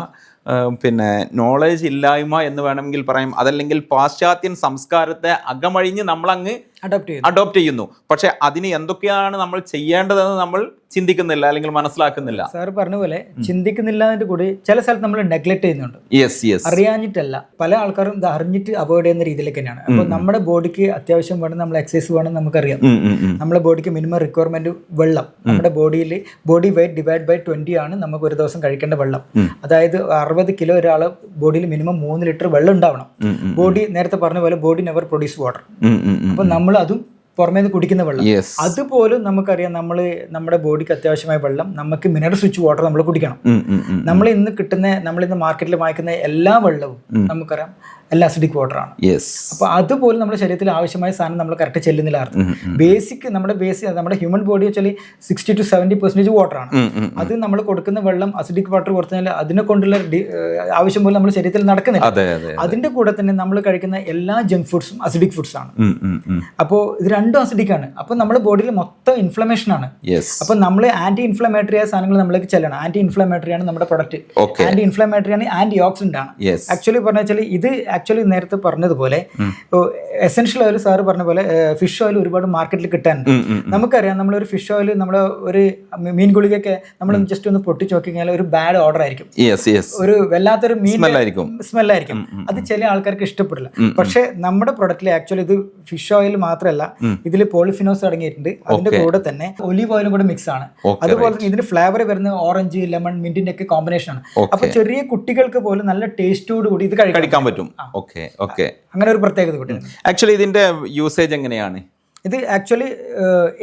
നോളേജ് ഇല്ലായ്മ എന്ന് വേണമെങ്കിൽ പറയാം. അതല്ലെങ്കിൽ പാശ്ചാത്യൻ സംസ്കാരത്തെ അകമഴിഞ്ഞ് നമ്മളങ്ങ് അഡോപ്റ്റ് ചെയ്യുന്നു. പക്ഷെ അതിന് എന്തൊക്കെയാണ് നമ്മൾ ചെയ്യേണ്ടതെന്ന് നമ്മൾ ചിന്തിക്കുന്നില്ല, അല്ലെങ്കിൽ മനസ്സിലാക്കുന്നില്ല. സാർ പറഞ്ഞ പോലെ ചിന്തിക്കുന്നില്ല എന്നതിന്റെ കൂടി ചില സ്ഥലത്ത് നമ്മൾ നെഗ്ലക്ട് ചെയ്യുന്നുണ്ട്. അറിയാഞ്ഞിട്ടല്ല, പല ആൾക്കാരും ഇത് അറിഞ്ഞിട്ട് അവോയ്ഡ് ചെയ്യുന്ന രീതിയിലേക്ക് തന്നെയാണ്. അപ്പോൾ നമ്മുടെ ബോഡിക്ക് അത്യാവശ്യം വേണം, നമ്മൾ എക്സസൈസ് വേണം, നമുക്കറിയാം. നമ്മുടെ ബോഡിക്ക് മിനിമം റിക്വയർമെന്റ് വെള്ളം, നമ്മുടെ ബോഡിയിൽ ബോഡി വെയിറ്റ് ഡിവൈഡ് ബൈ 20 ആണ് നമുക്ക് ഒരു ദിവസം കഴിക്കേണ്ട വെള്ളം. അതായത് 60 കിലോ ഒരാളെ ബോഡിയിൽ മിനിമം 3 ലിറ്റർ വെള്ളം ഉണ്ടാവണം. ബോഡി നേരത്തെ പറഞ്ഞ പോലെ ബോഡി നെവർ പ്രൊഡ്യൂസ് വാട്ടർ. അപ്പൊ നമ്മൾ അതും പുറമേ നിന്ന് കുടിക്കുന്ന വെള്ളം, അതുപോലും നമുക്കറിയാം. നമ്മുടെ ബോഡിക്ക് അത്യാവശ്യമായ വെള്ളം, നമുക്ക് മിനറൽ റിച്ച് വാട്ടർ നമ്മൾ കുടിക്കണം. നമ്മൾ ഇന്ന് മാർക്കറ്റിൽ വാങ്ങിക്കുന്ന എല്ലാ വെള്ളവും നമുക്കറിയാം എല്ലാം അസിഡിക് വാട്ടർ ആണ്. അപ്പോൾ അതുപോലും നമ്മുടെ ശരീരത്തിൽ ആവശ്യമായ സാധനം നമ്മൾ കറക്റ്റ് ചെല്ലുന്നില്ല. നമ്മുടെ ഹ്യൂമൻ ബോഡി വെച്ചാൽ 60 to 70% വാട്ടർ ആണ്. അത് നമ്മൾ കൊടുക്കുന്ന വെള്ളം അസിഡിക് വാട്ടർ കൊടുത്താൽ അതിനെ കൊണ്ടുള്ള ആവശ്യം പോലും നമ്മുടെ ശരീരത്തിൽ നടക്കുന്നില്ല. അതിന്റെ കൂടെ തന്നെ നമ്മൾ കഴിക്കുന്ന എല്ലാ ജങ്ക് ഫുഡ്സും അസിഡിക് ഫുഡ്സ് ആണ്. അപ്പോൾ ഇത് രണ്ടും അസിഡിക് ആണ്. അപ്പോൾ നമ്മുടെ ബോഡിയിൽ മൊത്തം ഇൻഫ്ലമേഷൻ ആണ്. അപ്പോൾ നമ്മൾ ആന്റി ഇൻഫ്ലമേറ്ററി ആയ സാധനങ്ങൾ നമ്മൾക്ക് ചെല്ലണം. ആന്റി ഇൻഫ്ലമേറ്ററി ആണ് നമ്മുടെ പ്രൊഡക്റ്റ്, ആന്റി ഇൻഫ്ലമേറ്ററി ആണ്, ആന്റി ഓക്സിഡന്റ് ആണ്. ആക്ച്വലി പറഞ്ഞാൽ ഇത് ആക്ച്വലി നേരത്തെ പറഞ്ഞതുപോലെ എസെൻഷ്യൽ ഓയിൽ സാറ് പറഞ്ഞ പോലെ ഫിഷ് ഓയിൽ ഒരുപാട് മാർക്കറ്റിൽ കിട്ടാനുണ്ട്. നമുക്കറിയാം, നമ്മളൊരു ഫിഷ് ഓയിൽ, നമ്മുടെ ഒരു മീൻ ഗുളികയൊക്കെ നമ്മൾ ജസ്റ്റ് ഒന്ന് പൊട്ടിച്ച് നോക്കി കഴിഞ്ഞാൽ ഒരു ബാഡ് ഓർഡർ ആയിരിക്കും, ഒരു വല്ലാത്തൊരു മീൻ സ്മെല്ലായിരിക്കും. അത് ചില ആൾക്കാർക്ക് ഇഷ്ടപ്പെടില്ല. പക്ഷെ നമ്മുടെ പ്രൊഡക്റ്റിൽ ആക്ച്വലി ഇത് ഫിഷ് ഓയിൽ മാത്രമല്ല, ഇതിൽ പോളിഫിനോസ് അടങ്ങിയിട്ടുണ്ട്. അതിന്റെ കൂടെ തന്നെ ഒലീവ് ഓയിലും കൂടെ മിക്സ് ആണ്. അതുപോലെ തന്നെ ഇതിന് ഫ്ലേവർ വരുന്ന ഓറഞ്ച്, ലെമൺ, മിന്റിന്റെ ഒക്കെ കോമ്പിനേഷൻ ആണ്. അപ്പൊ ചെറിയ കുട്ടികൾക്ക് പോലും നല്ല ടേസ്റ്റോട് കൂടി ഇത് കഴിക്കാൻ പറ്റും. അങ്ങനെ ഒരു പ്രത്യേകത കൂടി. ആക്ച്വലി ഇതിന്റെ യൂസേജ് എങ്ങനെയാണ്? ഇത് ആക്ച്വലി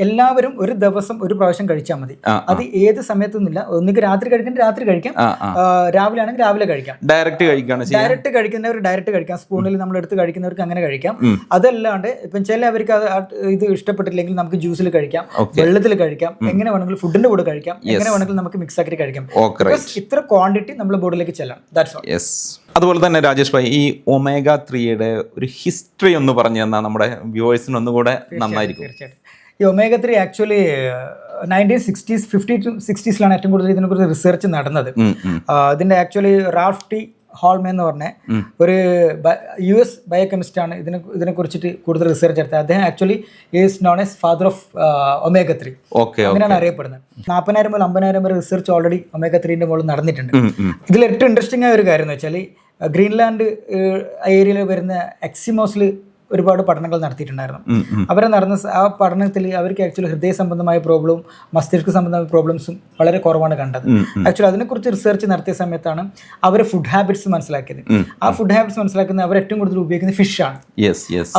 എല്ലാവരും ഒരു ദിവസം ഒരു പ്രാവശ്യം കഴിച്ചാൽ മതി. അത് ഏത് സമയത്തൊന്നുമില്ല. ഒന്നുകിൽ രാത്രി കഴിക്കാൻ രാത്രി കഴിക്കാം, രാവിലെ ആണെങ്കിൽ രാവിലെ കഴിക്കാം. ഡയറക്റ്റ് കഴിക്കുന്നവർ ഡയറക്റ്റ് കഴിക്കാം, സ്പൂണിൽ നമ്മൾ എടുത്ത് കഴിക്കുന്നവർക്ക് അങ്ങനെ കഴിക്കാം. അതല്ലാണ്ട് ഇപ്പം ചിലവർക്ക് ഇത് ഇഷ്ടപ്പെട്ടില്ലെങ്കിൽ നമുക്ക് ജ്യൂസിൽ കഴിക്കാം, വെള്ളത്തിൽ കഴിക്കാം, എങ്ങനെ വേണമെങ്കിലും ഫുഡിന്റെ കൂടെ കഴിക്കാം, എങ്ങനെ വേണമെങ്കിലും നമുക്ക് മിക്സ് ആക്കി കഴിക്കാം. ഇത്ര ക്വാണ്ടിറ്റി നമ്മുടെ ബോഡിയിലേക്ക് ചെല്ലാം. That's all. അതുപോലെ തന്നെ രാജേഷ് ഭായ്, ഈ ഒമേഗ 3യുടെ ഒരു ഹിസ്റ്ററി ഒന്ന് പറഞ്ഞു തന്നാൽ നമ്മുടെ വ്യൂവേഴ്സിന് ഒന്നുകൂടെ നന്നായിരിക്കും. തീർച്ചയായിട്ടും. ഈ omega 3 actually 1960s 50 to 60s ഏറ്റവും കൂടുതൽ ഇതിനെക്കുറിച്ച് റിസർച്ച് നടന്നത്. ഇതിന്റെ ആക്ച്വലി റാൾഫ് ടി ഹോൾമേ എന്ന് പറഞ്ഞ ഒരു US ബയോകെമിസ്റ്റ് ആണ് ഇതിനെ കുറിച്ചിട്ട് കൂടുതൽ റിസർച്ച് എടുത്തത്. അദ്ദേഹം actually is known as father of omega 3, അങ്ങനെയാണ് അറിയപ്പെടുന്നത്. 40,000 മുതൽ 50,000 വരെ റിസർച്ച് ഓൾറെഡി ഒമേഗ 3ന്റെ മുകളിൽ നടന്നിട്ടുണ്ട്. ഇതിൽ ഏറ്റവും ഇൻട്രസ്റ്റിംഗ് ആയ ഒരു കാര്യം എന്ന് വെച്ചാൽ ഗ്രീൻലാൻഡ് ഏരിയയിൽ വരുന്ന എക്സിമോസിൽ ഒരുപാട് പഠനങ്ങൾ നടത്തിയിട്ടുണ്ടായിരുന്നു. അവരെ നടന്ന ആ പഠനത്തിൽ അവർക്ക് ആക്ച്വലി ഹൃദയ സംബന്ധമായ പ്രോബ്ലവും മസ്തിഷ്ക സംബന്ധമായ പ്രോബ്ലംസും വളരെ കുറവാണ് കണ്ടത്. ആക്ച്വലി അതിനെക്കുറിച്ച് റിസർച്ച് നടത്തിയ സമയത്താണ് അവരെ ഫുഡ് ഹാബിറ്റ്സ് മനസ്സിലാക്കിയത്. ആ ഫുഡ് ഹാബിറ്റ്സ് മനസ്സിലാക്കുന്ന അവർ ഏറ്റവും കൂടുതൽ ഉപയോഗിക്കുന്നത് ഫിഷാണ്.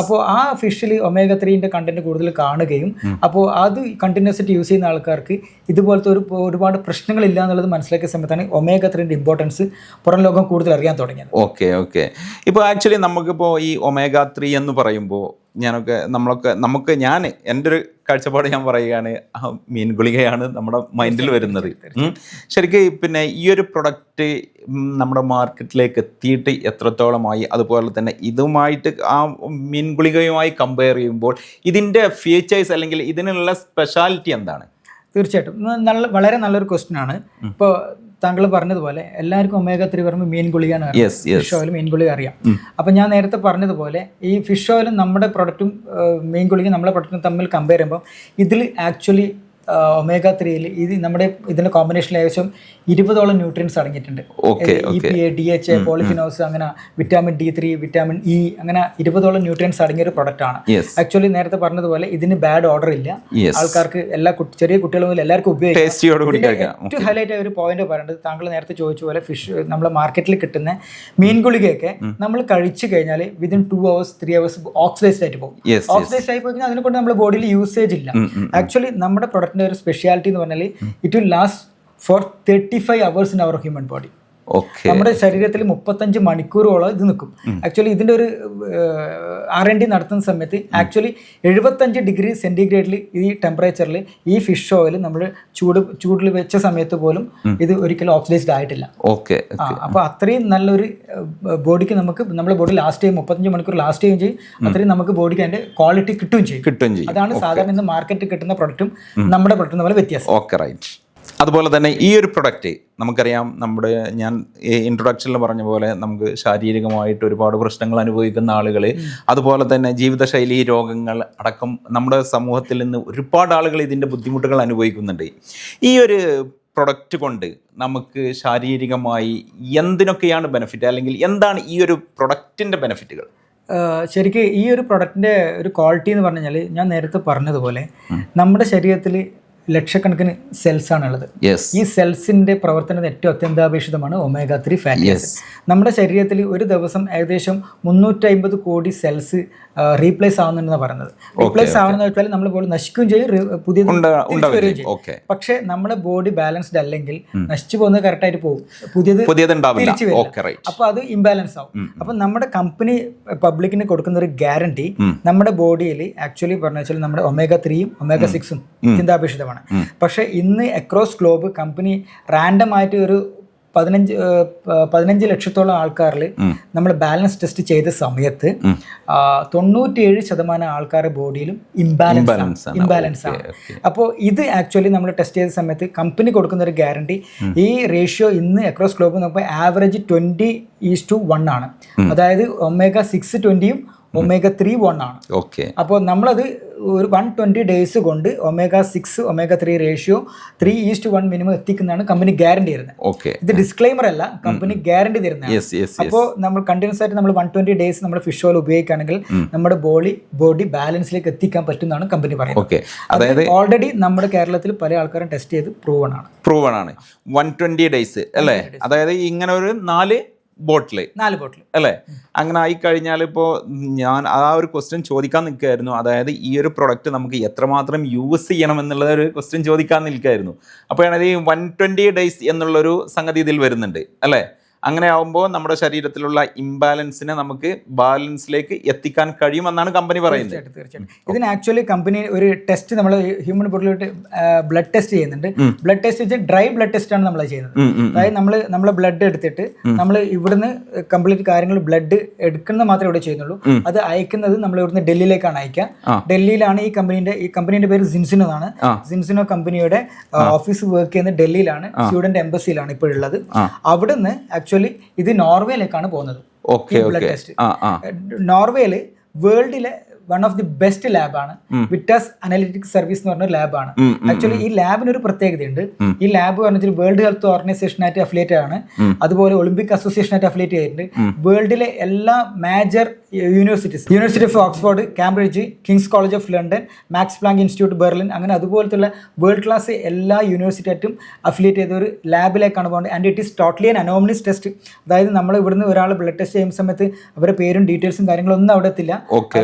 അപ്പോൾ ആ ഫിഷിൽ omega-3 കണ്ടന്റ് കൂടുതൽ കാണുകയും അപ്പോൾ അത് കണ്ടിന്യൂസ് ആയിട്ട് യൂസ് ചെയ്യുന്ന ആൾക്കാർക്ക് ഇതുപോലത്തെ ഒരുപാട് പ്രശ്നങ്ങളില്ല എന്നുള്ളത് മനസ്സിലാക്കിയ സമയത്താണ് omega-3 ഇമ്പോർട്ടൻസ് പുറം ലോകം കൂടുതൽ അറിയാൻ തുടങ്ങിയത്. ഓക്കെ ഇപ്പോൾ ആക്ച്വലി നമുക്കിപ്പോൾ ഈ omega-3 എന്ന് പറയുമ്പോൾ ഞാൻ എൻ്റെ ഒരു കാഴ്ചപ്പാട് ഞാൻ പറയുകയാണ്, മീൻ ഗുളികയാണ് നമ്മുടെ മൈൻഡിൽ വരുന്നത്. ശരിക്കും പിന്നെ ഈ ഒരു പ്രൊഡക്റ്റ് നമ്മുടെ മാർക്കറ്റിലേക്ക് എത്തിയിട്ട് എത്രത്തോളമായി, അതുപോലെ തന്നെ ഇതുമായിട്ട് ആ മീൻ ഗുളികയുമായി കമ്പയർ ചെയ്യുമ്പോൾ ഇതിൻ്റെ ഫീച്ചേഴ്സ് അല്ലെങ്കിൽ ഇതിനുള്ള സ്പെഷ്യാലിറ്റി എന്താണ്? തീർച്ചയായിട്ടും വളരെ നല്ലൊരു ക്വസ്റ്റ്യൻ ആണ്. ഇപ്പോൾ താങ്കൾ പറഞ്ഞതുപോലെ എല്ലാവർക്കും omega-3 പറയുമ്പോൾ മീൻ ഗുളികയാണ് അറിയാം, ഫിഷ് ഓയിൽ മീൻ ഗുളിക അറിയാം. അപ്പം ഞാൻ നേരത്തെ പറഞ്ഞതുപോലെ ഈ ഫിഷ് ഓയിലും നമ്മുടെ പ്രൊഡക്റ്റും മീൻ ഗുളികയും നമ്മുടെ പ്രൊഡക്റ്റും തമ്മിൽ കമ്പയർ ചെയ്യുമ്പോൾ ഇതിൽ ആക്ച്വലി omega-3 ഇതിന്റെ കോമ്പിനേഷനിൽ ഏകദേശം 20ഓളം ന്യൂട്രിയൻസ് അടങ്ങിയിട്ടുണ്ട്. EPA, DHA, പോളിഫിനോൾസ്, അങ്ങനെ വിറ്റാമിൻ D3, വിറ്റാമിൻ ഇ, അങ്ങനെ 20ഓളം ന്യൂട്രിയൻസ് അടങ്ങിയ ഒരു പ്രൊഡക്റ്റ് ആണ്. ആക്ച്വലി നേരത്തെ പറഞ്ഞതുപോലെ ഇതിന് ബാഡ് ഓർഡർ ഇല്ല. ആൾക്കാർക്ക് ചെറിയ കുട്ടികൾ മുതൽ എല്ലാവർക്കും ഉപയോഗിക്കാം. ഏറ്റവും ഹൈലൈറ്റ് ആയ ഒരു പോയിന്റ് പറയുന്നത് താങ്കൾ നേരത്തെ ചോദിച്ച പോലെ ഫിഷ് നമ്മളെ മാർക്കറ്റിൽ കിട്ടുന്ന മീൻ ഗുളികയൊക്കെ നമ്മൾ കഴിച്ചു കഴിഞ്ഞാൽ വിതിൻ 2 hours 3 hours ഓക്സിഡൈസ്ഡ് ആയിട്ട് പോകും. ഓക്സിഡൈസ്ഡ് ആയി പോയി കഴിഞ്ഞാൽ അതിനെക്കൊണ്ട് നമ്മുടെ ബോഡിയിൽ യൂസേജ് ഇല്ല. ആക്ച്വലി നമ്മുടെ പ്രൊഡക്റ്റ് ഒരു സ്പെഷ്യാലിറ്റി എന്ന് പറഞ്ഞാൽ it will last for 35 hours in our human body. നമ്മുടെ ശരീരത്തിൽ 35 മണിക്കൂറോളം ഇത് നിൽക്കും. ആക്ച്വലി ഇതിൻ്റെ ഒരു R&D നടത്തുന്ന സമയത്ത് ആക്ച്വലി 75 ഡിഗ്രി സെൻറ്റിഗ്രേഡിൽ ഈ ടെമ്പറേച്ചറിൽ ഈ ഫിഷ് ഓയിൽ നമ്മൾ ചൂടിൽ വെച്ച സമയത്ത് പോലും ഇത് ഒരിക്കലും ഓക്സിഡൈസ്ഡ് ആയിട്ടില്ല. അപ്പോൾ അത്രയും നല്ലൊരു ബോഡിക്ക് നമുക്ക് നമ്മുടെ ബോഡി ലാസ്റ്റ് ചെയ്യും, 35 മണിക്കൂർ ലാസ്റ്റ് ചെയ്യുകയും ചെയ്യും. അത്രയും നമുക്ക് ബോഡിക്ക് അതിൻ്റെ ക്വാളിറ്റി കിട്ടുകയും ചെയ്യും. അതാണ് സാധാരണ ഇന്ന് മാർക്കറ്റിൽ കിട്ടുന്ന പ്രൊഡക്റ്റും നമ്മുടെ പ്രൊഡക്റ്റും തമ്മിൽ വ്യത്യാസം. അതുപോലെ തന്നെ ഈ ഒരു പ്രൊഡക്റ്റ് നമുക്കറിയാം, ഞാൻ ഇൻട്രൊഡക്ഷനിൽ പറഞ്ഞ പോലെ നമുക്ക് ശാരീരികമായിട്ട് ഒരുപാട് പ്രശ്നങ്ങൾ അനുഭവിക്കുന്ന ആളുകൾ, അതുപോലെ തന്നെ ജീവിതശൈലി രോഗങ്ങൾ അടക്കം നമ്മുടെ സമൂഹത്തിൽ നിന്ന് ഒരുപാട് ആളുകൾ ഇതിൻ്റെ ബുദ്ധിമുട്ടുകൾ അനുഭവിക്കുന്നുണ്ട്. ഈ ഒരു പ്രൊഡക്റ്റ് കൊണ്ട് നമുക്ക് ശാരീരികമായി എന്തിനൊക്കെയാണ് ബെനിഫിറ്റ്, അല്ലെങ്കിൽ എന്താണ് ഈ ഒരു പ്രൊഡക്റ്റിൻ്റെ ബെനിഫിറ്റുകൾ? ശരിക്കും ഈ ഒരു പ്രൊഡക്റ്റിൻ്റെ ഒരു ക്വാളിറ്റി എന്ന് പറഞ്ഞു കഴിഞ്ഞാൽ ഞാൻ നേരത്തെ പറഞ്ഞതുപോലെ നമ്മുടെ ശരീരത്തിൽ ലക്ഷക്കണക്കിന് സെൽസ് ആണുള്ളത്. ഈ സെൽസിന്റെ പ്രവർത്തനത്തിന് ഏറ്റവും അത്യന്താപേക്ഷിതമാണ് omega-3 ഫാറ്റി ആസിഡ്. നമ്മുടെ ശരീരത്തിൽ ഒരു ദിവസം ഏകദേശം 350 കോടി സെൽസ് റീപ്ലേസ് ആവുന്നുണ്ടെന്ന് പറയുന്നത്. റീപ്ലേസ് ആവുന്ന വെച്ചാൽ നമ്മുടെ ബോഡി നശിക്കുകയും ചെയ്യും, പുതിയത്. പക്ഷെ നമ്മുടെ ബോഡി ബാലൻസ്ഡ് അല്ലെങ്കിൽ നശിച്ചു പോകുന്നത് കറക്റ്റായിട്ട് പോകും, പുതിയത് തിരിച്ചു വരും. അപ്പൊ അത് ഇംബാലൻസ് ആവും. അപ്പൊ നമ്മുടെ കമ്പനി പബ്ലിക്കിന് കൊടുക്കുന്ന ഒരു ഗ്യാരണ്ടി നമ്മുടെ ബോഡിയിൽ ആക്ച്വലി പറഞ്ഞു വെച്ചാൽ നമ്മുടെ omega-3യും omega-6ഉം ചിന്താപേക്ഷിതമാണ്. പക്ഷെ ഇന്ന് അക്രോസ് ഗ്ലോബ് കമ്പനി റാൻഡം ആയിട്ട് ഒരു 15 ലക്ഷത്തോളം ആൾക്കാരിൽ നമ്മൾ ബാലൻസ് ടെസ്റ്റ് ചെയ്ത സമയത്ത് 97% ആൾക്കാരുടെ ബോഡിയിലും ഇംബാലൻസ് ആണ്. അപ്പോൾ ഇത് ആക്ച്വലി നമ്മൾ ടെസ്റ്റ് ചെയ്ത സമയത്ത് കമ്പനി കൊടുക്കുന്ന ഒരു ഗ്യാരണ്ടി, ഈ റേഷ്യോ ഇന്ന് അക്രോസ് ഗ്ലോബ് നോക്കുമ്പോൾ ആവറേജ് 20:1 ആണ്. അതായത് omega-6 20യും omega-3 1 ആണ്. അപ്പോൾ നമ്മളത് ഒരു 120 ഡേയ്സ് കൊണ്ട് omega-6 omega-3 റേഷ്യോ 3:1 മിനിമം എത്തിക്കുന്നതാണ് കമ്പനി ഗ്യാരണ്ടി തരുന്നത്. ഇത് ഡിസ്ക്ലെയിമർ അല്ല, കമ്പനി ഗ്യാരണ്ടി തരുന്നതാണ്. അപ്പോൾ നമ്മൾ കണ്ടിന്യൂസ് ആയിട്ട് നമ്മൾ 120 ഡേയ്സ് നമ്മുടെ ഫിഷ് ഓയിൽ ഉപയോഗിക്കുകയാണെങ്കിൽ നമ്മുടെ ബോഡി ബാലൻസിലേക്ക് എത്തിക്കാൻ പറ്റുന്നതാണ് കമ്പനി പറയുന്നത്. അതായത് ഓൾറെഡി നമ്മുടെ കേരളത്തിൽ പല ആൾക്കാരും ടെസ്റ്റ് ചെയ്ത് പ്രൂവൺ ആണ് 120 ഡേയ്സ് അല്ലേ? അതായത് ഇങ്ങനെ ഒരു 4 ബോട്ടിൽ അല്ലേ? അങ്ങനെ ആയി കഴിഞ്ഞാൽ ഇപ്പോൾ ഞാൻ ആ ഒരു ക്വസ്റ്റ്യൻ ചോദിക്കാൻ നിൽക്കുകയായിരുന്നു. അതായത് ഈ ഒരു പ്രൊഡക്റ്റ് നമുക്ക് എത്രമാത്രം യൂസ് ചെയ്യണം എന്നുള്ള ഒരു ക്വസ്റ്റ്യൻ ചോദിക്കാൻ നിൽക്കുകയായിരുന്നു. അപ്പോഴാണ് ഈ 120 ഡേയ്സ് എന്നുള്ളൊരു സംഗതി ഇതിൽ വരുന്നുണ്ട് അല്ലേ? അങ്ങനെ ആവുമ്പോൾ നമ്മുടെ ശരീരത്തിലുള്ള ഇംബാലൻസിനെ നമുക്ക് ബാലൻസിലേക്ക് എത്തിക്കാൻ കഴിയുമെന്നാണ് കമ്പനി പറയുന്നത്. തീർച്ചയായിട്ടും ഇതിന് ആക്ച്വലി കമ്പനി ഒരു ടെസ്റ്റ് നമ്മൾ ഹ്യൂമൻ ബോഡിയിലോട്ട് ബ്ലഡ് ടെസ്റ്റ് ചെയ്യുന്നുണ്ട്. ബ്ലഡ് ടെസ്റ്റ് വെച്ചാൽ ഡ്രൈ ബ്ലഡ് ടെസ്റ്റ് ആണ് നമ്മൾ ചെയ്യുന്നത്. അതായത് നമ്മളെ ബ്ലഡ് എടുത്തിട്ട് നമ്മൾ ഇവിടുന്ന് കംപ്ലീറ്റ് കാര്യങ്ങൾ ബ്ലഡ് എടുക്കുന്നത് മാത്രമേ ഇവിടെ ചെയ്യുന്നുള്ളൂ. അത് അയക്കുന്നത് നമ്മൾ ഇവിടുന്ന് ഡൽഹിയിലേക്കാണ് അയക്കുക. ഡൽഹിയിലാണ് ഈ കമ്പനീന്റെ പേര് സിൻസിനോ ആണ്. സിൻസിനോ കമ്പനിയുടെ ഓഫീസ് വർക്ക് ചെയ്യുന്നത് ഡൽഹിയിലാണ്, സ്വീഡന്റെ എംബസിയിലാണ് ഇപ്പോഴുള്ളത്. അവിടുന്ന് ആക്ച്വലി ഇത് നോർവേയിലേക്കാണ് പോകുന്നത്. ബ്ലഡ് ടെസ്റ്റ് നോർവേയില് വേൾഡിലെ വൺ ഓഫ് ദി ബെസ്റ്റ് ലാബാണ്. വിറ്റാസ് അനലിറ്റിക്സ് സർവീസ് എന്ന് പറഞ്ഞ ലാബാണ്. ആക്ച്വലി ഈ ലാബിന് ഒരു പ്രത്യേകതയുണ്ട്. ഈ ലാബ് പറഞ്ഞാൽ വേൾഡ് ഹെൽത്ത് ഓർഗനൈസേഷനായിട്ട് അഫിലിയേറ്റ് ആണ്. അതുപോലെ ഒളിമ്പിക് അസോസിയേഷനായിട്ട് അഫിലിയേറ്റ് ചെയ്തിട്ടുണ്ട്. വേൾഡിലെ എല്ലാ major universities, university of Oxford, Cambridge, King's college of London, Max Planck institute Berlin, അങ്ങനെ അതുപോലത്തുള്ള വേൾഡ് ക്ലാസ് എല്ലാ യൂണിവേഴ്സിറ്റിയായിട്ടും അഫിലിയേറ്റ് ചെയ്ത ഒരു ലാബിലേക്കാണ് പോകുന്നത്. And it is totally an anomalous test. അതായത് നമ്മൾ ഇവിടുന്ന് ഒരാൾ ബ്ലഡ് ടെസ്റ്റ് ചെയ്യുന്ന സമയത്ത് അവരുടെ പേരും ഡീറ്റെയിൽസും കാര്യങ്ങളൊന്നും അവിടെ എത്തില്ല.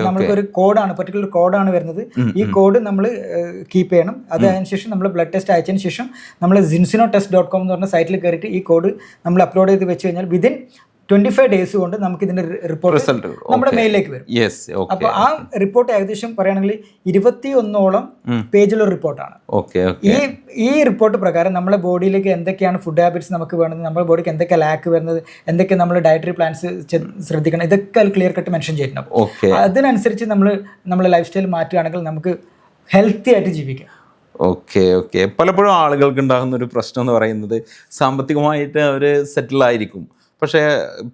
നമ്മൾക്ക് ഒരു കോഡാണ്, പർട്ടിക്കുലർ കോഡാണ് വരുന്നത്. ഈ കോഡ് നമ്മൾ കീപ്പ് ചെയ്യണം. അതിനുശേഷം നമ്മൾ ബ്ലഡ് ടെസ്റ്റ് അയച്ചതിന് ശേഷം നമ്മൾ zinsinotest.com എന്ന് പറഞ്ഞ സൈറ്റിൽ കയറിയിട്ട് ഈ കോഡ് നമ്മൾ അപ്ലോഡ് ചെയ്ത് വെച്ച് കഴിഞ്ഞാൽ വിതിൻ 25 ഡേയ്സ് കൊണ്ട് നമുക്ക് ഇതിന്റെ റിപ്പോർട്ട് നമ്മുടെ മെയിലിലേക്ക് വരും. അപ്പൊ ആ റിപ്പോർട്ട് ഏകദേശം പറയുകയാണെങ്കിൽ 21ഓളം പേജുള്ള റിപ്പോർട്ടാണ്. ഈ റിപ്പോർട്ട് പ്രകാരം നമ്മുടെ ബോഡിയിലേക്ക് എന്തൊക്കെയാണ് ഫുഡ് ഹാബിറ്റ്സ് നമുക്ക് വേണ്ടത്, നമ്മുടെ ബോഡിക്ക് എന്തൊക്കെ ലാക്ക് വരുന്നത്, എന്തൊക്കെ നമ്മൾ ഡയറ്ററി പ്ലാൻസ് ശ്രദ്ധിക്കണം, ഇതൊക്കെ ക്ലിയർ കട്ട് മെൻഷൻ ചെയ്തിട്ടുണ്ടാവും. അതിനനുസരിച്ച് നമ്മളെ ലൈഫ് സ്റ്റൈൽ മാറ്റുകയാണെങ്കിൽ നമുക്ക് ഹെൽത്തി ആയിട്ട് ജീവിക്കാം. ഓക്കെ പലപ്പോഴും ആളുകൾക്ക് ഉണ്ടാകുന്ന ഒരു പ്രശ്നം എന്ന് പറയുന്നത് സാമ്പത്തികമായിട്ട് അവർ സെറ്റിലായിരിക്കും, പക്ഷേ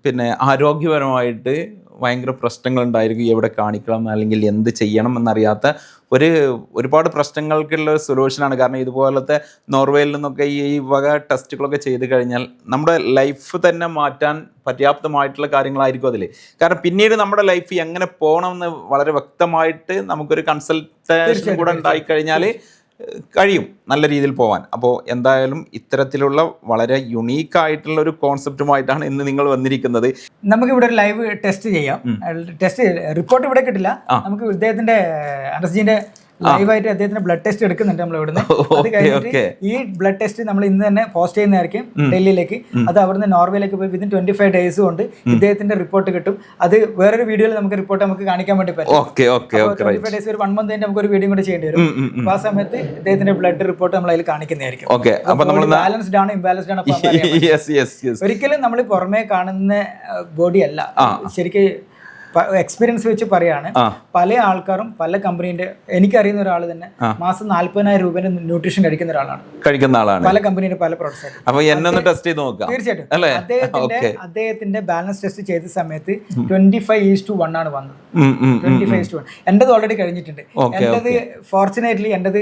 പിന്നെ ആരോഗ്യപരമായിട്ട് ഭയങ്കര പ്രശ്നങ്ങളുണ്ടായിരിക്കും. എവിടെ കാണിക്കണം അല്ലെങ്കിൽ എന്ത് ചെയ്യണം എന്നറിയാത്ത ഒരുപാട് പ്രശ്നങ്ങൾക്കുള്ള ഒരു സൊല്യൂഷനാണ്. കാരണം ഇതുപോലത്തെ നോർവേയിൽ നിന്നൊക്കെ ഈ വക ടെസ്റ്റുകളൊക്കെ ചെയ്ത് കഴിഞ്ഞാൽ നമ്മുടെ ലൈഫ് തന്നെ മാറ്റാൻ പര്യാപ്തമായിട്ടുള്ള കാര്യങ്ങളായിരിക്കും അതിൽ. കാരണം പിന്നീട് നമ്മുടെ ലൈഫ് എങ്ങനെ പോകണമെന്ന് വളരെ വ്യക്തമായിട്ട് നമുക്കൊരു കൺസൾട്ടേഷൻ കൂടെ ഉണ്ടായിക്കഴിഞ്ഞാൽ കഴിയും നല്ല രീതിയിൽ പോകാൻ. അപ്പോൾ എന്തായാലും ഇത്തരത്തിലുള്ള വളരെ യുണീക്കായിട്ടുള്ള ഒരു കോൺസെപ്റ്റുമായിട്ടാണ് ഇന്ന് നിങ്ങൾ വന്നിരിക്കുന്നത്. നമുക്ക് ഇവിടെ ഒരു ലൈവ് ടെസ്റ്റ് ചെയ്യാം. ടെസ്റ്റ് റിപ്പോർട്ട് ഇവിടെ കിട്ടില്ല. നമുക്ക് ഇദ്ദേഹത്തിന്റെ അനസ്ജിന്റെ ലൈവായിട്ട് അദ്ദേഹത്തിന് ബ്ലഡ് ടെസ്റ്റ് എടുക്കുന്നുണ്ട് നമ്മൾ ഇവിടുന്ന്. അത് കഴിഞ്ഞിട്ട് ഈ ബ്ലഡ് ടെസ്റ്റ് നമ്മൾ ഇന്ന് തന്നെ പോസ്റ്റ് ചെയ്യുന്നതായിരിക്കും ഡൽഹിയിലേക്ക്. അത് അവിടുന്ന് നോർവേയിലേക്ക് പോയി വിതിൻ 25 ഡേയ്സ് കൊണ്ട് ഇദ്ദേഹത്തിന്റെ റിപ്പോർട്ട് കിട്ടും. അത് വേറൊരു വീഡിയോയിൽ നമുക്ക് റിപ്പോർട്ട് നമുക്ക് കാണിക്കാൻ വേണ്ടി പറ്റും. 25 ഡേയ്സ് ഒരു 1 മന്ത് കഴിഞ്ഞ് നമുക്ക് ഒരു വീഡിയോ കൂടെ ചെയ്യേണ്ടി വരും. അപ്പൊ ആ സമയത്ത് ഇദ്ദേഹത്തിന്റെ ബ്ലഡ് റിപ്പോർട്ട് നമ്മൾ അതിൽ കാണിക്കുന്നതായിരിക്കും. ബാലൻസ്ഡ് ആണ് ഇംബാലൻസ്ഡ് ആണ്. ഒരിക്കലും നമ്മൾ പുറമേ കാണുന്ന ബോഡി അല്ല. ശരിക്കും എക്സ്പീരിയൻസ് വെച്ച് പറയാണ്, പല ആൾക്കാരും പല കമ്പനീന്റെ, എനിക്കറിയുന്ന ഒരാൾ തന്നെ മാസം 40,000 രൂപയുടെ ന്യൂട്രീഷൻ കഴിക്കുന്ന ആളാണ്. പല കമ്പനീന്റെ പല പ്രോഡക്ട്സ്. തീർച്ചയായിട്ടും അദ്ദേഹത്തിന്റെ ബാലൻസ് ടെസ്റ്റ് ചെയ്ത സമയത്ത് 25:1 ആണ് വന്നത്. 25:1. എന്റേത് ഓൾറെഡി കഴിഞ്ഞിട്ടുണ്ട്. എന്റേത് ഫോർച്ചുനേറ്റ്ലി എന്റേത്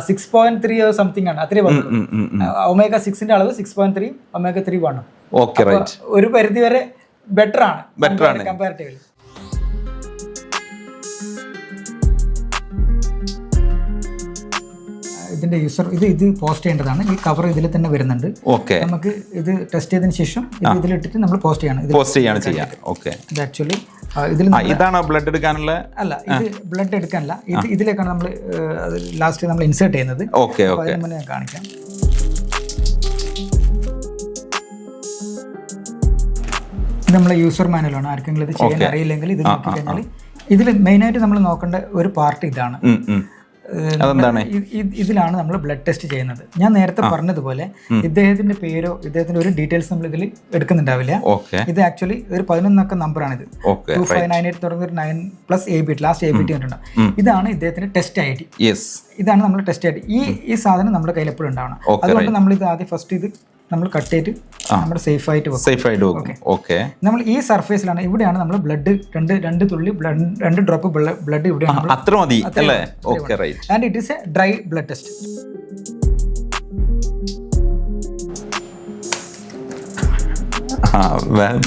6.3 സംതിങ് ആണ്. അത്രേ വന്നത്. ഒമേഗ 6ന്റെ അളവ് 6.3, ഒമേഗ 3 1. ഒരു പരിധി വരെ ബെറ്റർ ആണ് കമ്പാരിറ്റീവ്ലി. ഇതിന്റെ യൂസർ ഇത് പോസ്റ്റ് ചെയ്യേണ്ടതാണ്. ഈ കവർ ഇതിൽ തന്നെ വരുന്നുണ്ട്. നമുക്ക് ഇത് ടെസ്റ്റ് ചെയ്തതിന് ശേഷം ഇതിലിട്ടിട്ട് നമ്മൾ പോസ്റ്റ് ചെയ്യണം. ഇത് ആക്ച്വലി ഇതാണ് ബ്ലഡ് എടുക്കാനുള്ള അല്ല, ഇത് ബ്ലഡ് എടുക്കാനല്ല, ഇതിലേക്കാണ് നമ്മൾ ലാസ്റ്റ് നമ്മൾ ഇൻസേർട്ട് ചെയ്യുന്നത്. ഞാൻ കാണിക്കാം. ഇത് നമ്മളെ യൂസർ മാനുവലാണ്. ആർക്കെങ്കിലും ഇത് ചെയ്യാൻ അറിയില്ലെങ്കിൽ ഇത് നോക്കി കഴിഞ്ഞാൽ ഇതിൽ മെയിനായിട്ട് നമ്മൾ നോക്കേണ്ട ഒരു പാർട്ട് ഇതാണ്. ഇതിലാണ് നമ്മൾ ബ്ലഡ് ടെസ്റ്റ് ചെയ്യുന്നത്. ഞാൻ നേരത്തെ പറഞ്ഞതുപോലെ ഇദ്ദേഹത്തിന്റെ പേരോ ഇദ്ദേഹത്തിന്റെ ഒരു ഡീറ്റെയിൽസ് നമ്മൾ ഇതിൽ എടുക്കുന്നുണ്ടാവില്ല. ഇത് ആക്ച്വലി ഒരു 11 അക്ക നമ്പറാണിത്. 2598 തുടങ്ങുന്ന 9+ ABT ലാസ്റ്റ് ABT കണ്ടിട്ടുണ്ടാവും. ഇതാണ് ഇദ്ദേഹത്തിന്റെ ടെസ്റ്റ് ID. ഇതാണ് നമ്മുടെ ടെസ്റ്റ് ID. ഈ സാധനം നമ്മുടെ കയ്യിൽ എപ്പോഴും ഉണ്ടാവണം. അതുകൊണ്ട് നമ്മൾ ഇത് ആദ്യം ഫസ്റ്റ് ഇത് നമ്മൾ കട്ട് ചെയ്തിട്ട് നമ്മുടെ സേഫ് ആയിട്ട് വെക്കും. നമ്മൾ ഈ സർഫേസിലാണ്, ഇവിടെയാണ് നമ്മൾ ബ്ലഡ് രണ്ട് തുള്ളി 2 ഡ്രോപ്പ് ബ്ലഡ് ഇവിടെയാണ്. And it is a dry blood test.